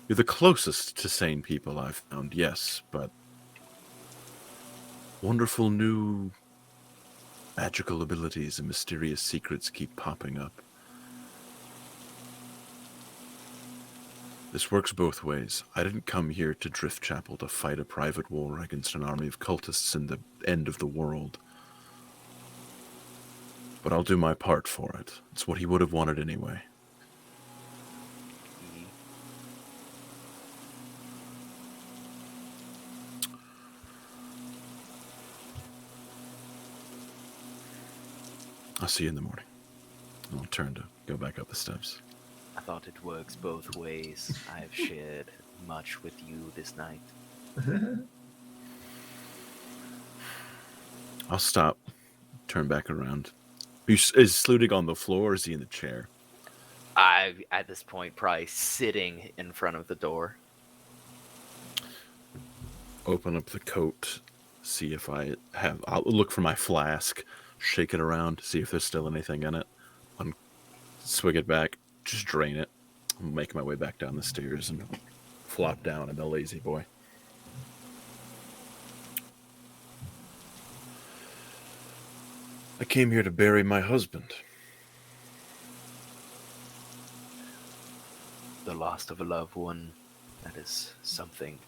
you're the closest to sane people I've found, yes, but wonderful new magical abilities and mysterious secrets keep popping up. This works both ways. I didn't come here to Driftchapel to fight a private war against an army of cultists in the end of the world. But I'll do my part for it. It's what he would have wanted anyway. I'll see you in the morning. I'll turn to go back up the steps. I thought it works both ways. I have shared much with you this night. I'll stop. Turn back around. Is Sludig on the floor or is he in the chair? I, at this point, probably sitting in front of the door. Open up the coat. See if I have... I'll look for my flask. Shake it around. See if there's still anything in it. Swig it back. Just drain it. I'll make my way back down the stairs and flop down in the lazy boy. I came here to bury my husband. The loss of a loved one, that is something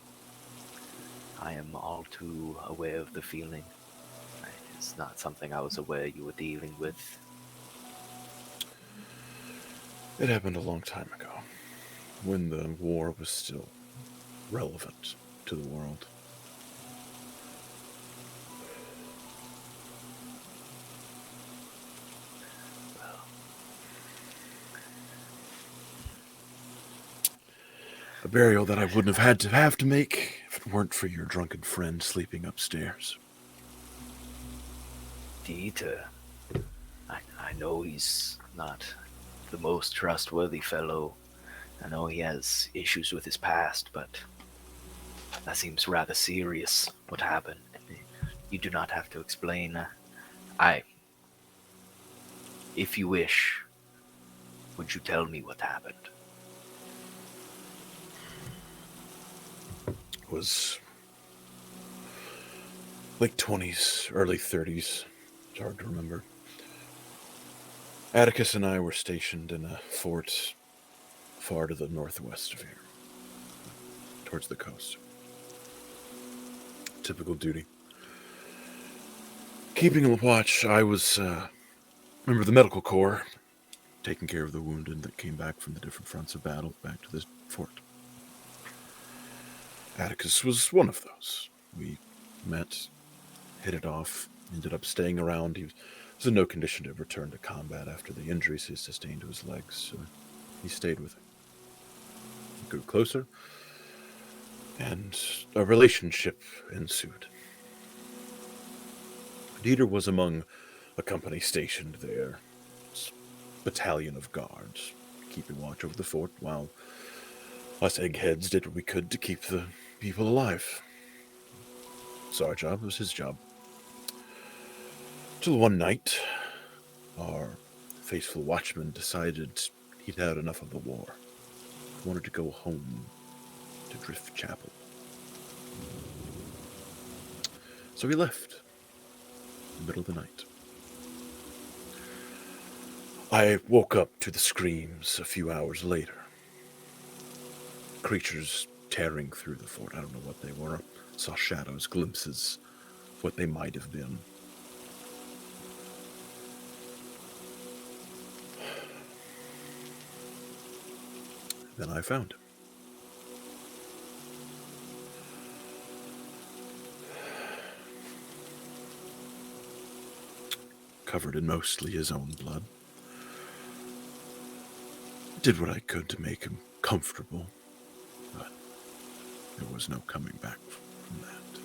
I am all too aware of the feeling. It's not something I was aware you were dealing with. It happened a long time ago, when the war was still relevant to the world. A burial that I wouldn't have had to make if it weren't for your drunken friend sleeping upstairs. Dieter, I know he's not the most trustworthy fellow. I know he has issues with his past, but that seems rather serious, what happened. You do not have to explain. If you wish, would you tell me what happened? It was late 20s, early 30s. It's hard to remember. Atticus and I were stationed in a fort far to the northwest of here, towards the coast. Typical duty. Keeping a watch, I was member of the medical corps, taking care of the wounded that came back from the different fronts of battle back to this fort. Atticus was one of those. We met, hit it off, ended up staying around. He was in no condition to return to combat after the injuries he sustained to his legs, so he stayed with him. We grew closer, and a relationship ensued. Dieter was among a company stationed there, battalion of guards, keeping watch over the fort, while us eggheads did what we could to keep the people alive. It's our job, it was his job. Till one night, our faithful watchman decided he'd had enough of the war. He wanted to go home to Driftchapel. So he left in the middle of the night. I woke up to the screams a few hours later. Creatures tearing through the fort. I don't know what they were. Saw shadows, glimpses of what they might have been. Then I found him. Covered in mostly his own blood. Did what I could to make him comfortable, but there was no coming back from that.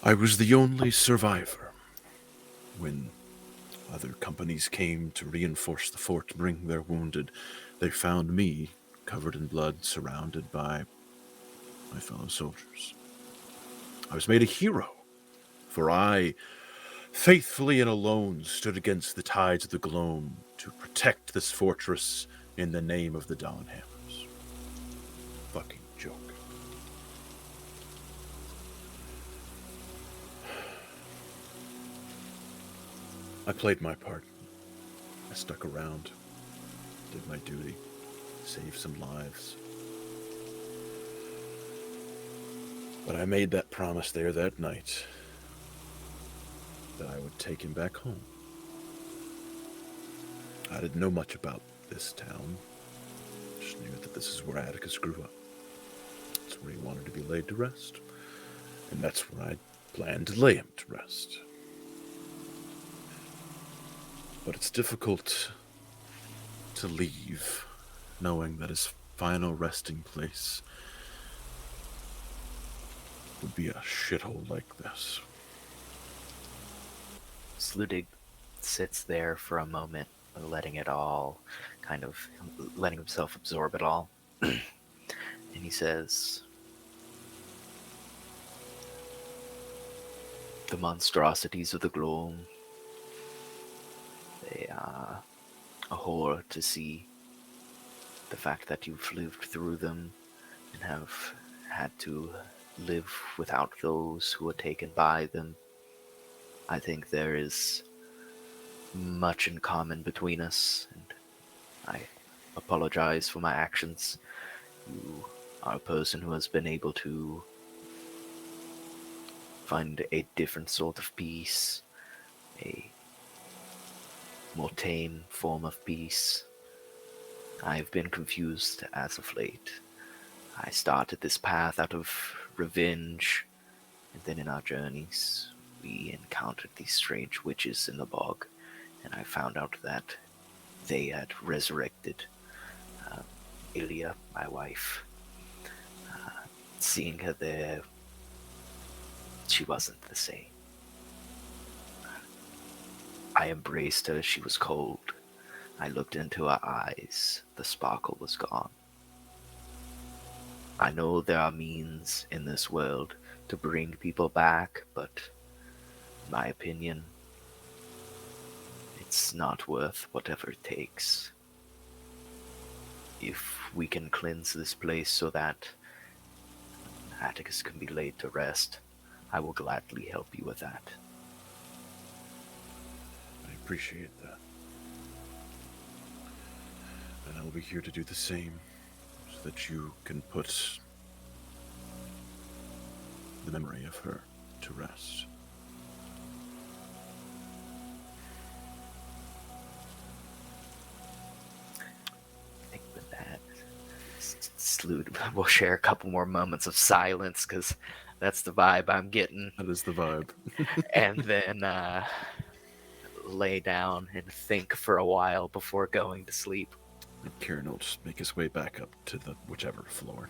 I was the only survivor. When other companies came to reinforce the fort to bring their wounded, they found me covered in blood, surrounded by my fellow soldiers. I was made a hero, for I faithfully and alone stood against the tides of the Gloam to protect this fortress in the name of the Dawnhammers. Fucking joke. I played my part. I stuck around, did my duty, saved some lives. But I made that promise there that night that I would take him back home. I didn't know much about this town. Just knew that this is where Atticus grew up. That's where he wanted to be laid to rest. And that's where I planned to lay him to rest. But it's difficult to leave, knowing that his final resting place would be a shithole like this. Sludig sits there for a moment, letting it all, letting himself absorb it all. And he says, "The monstrosities of the Gloam, they are a horror to see. The fact that you've lived through them and have had to live without those who were taken by them. I think there is much in common between us, and I apologize for my actions. You are a person who has been able to find a different sort of peace, a more tame form of peace. I've been confused as of late. I started this path out of revenge, and then in our journeys, we encountered these strange witches in the bog, and I found out that they had resurrected Ilya, my wife. Seeing her there, she wasn't the same. I embraced her. She was cold. I looked into her eyes. The sparkle was gone. I know there are means in this world to bring people back, but in my opinion, it's not worth whatever it takes. If we can cleanse this place so that Atticus can be laid to rest, I will gladly help you with that." appreciate that. And I'll be here to do the same, so that you can put the memory of her to rest. I think with that, Salute will share a couple more moments of silence because that's the vibe I'm getting, That is the vibe. and then lay down and think for a while before going to sleep. And Kieran will just make his way back up to the whichever floor.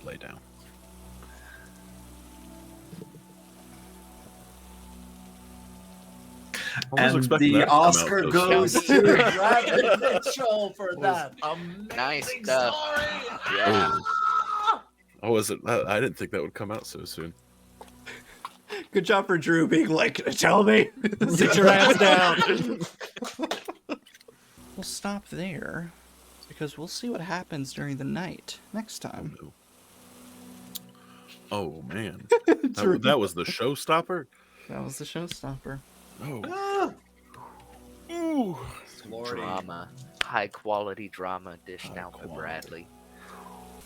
Lay down. I was And expecting the that to come out Oscar so goes soon. to Bradley Mitchell for that amazing Nice stuff. story. Yeah. I wasn't. I didn't think that would come out so soon. Good job for Drew being like, tell me, sit your ass down. We'll stop there because we'll see what happens during the night next time. No. Oh man, Drew. that was the showstopper. That was the showstopper. Oh. Ooh. Glory. Drama, high quality drama dished High out by quality. Bradley.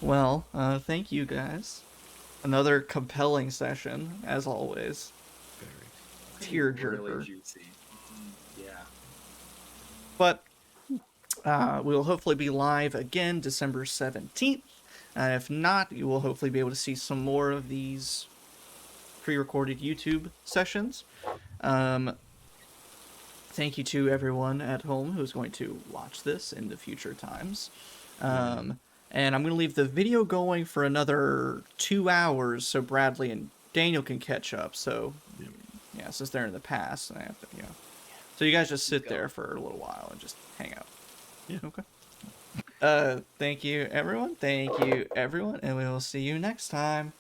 Well, thank you guys. Another compelling session, as always. Tearjerker. Really juicy. Yeah. But we'll hopefully be live again December 17th. If not, you will hopefully be able to see some more of these pre-recorded YouTube sessions. Thank you to everyone at home who's going to watch this in the future times. And I'm going to leave the video going for another 2 hours so Bradley and Daniel can catch up. So, yeah, since they're in the past, I have to, So you guys just sit there for a little while and just hang out. Yeah. Okay. Thank you, everyone. Thank you, everyone. And we will see you next time.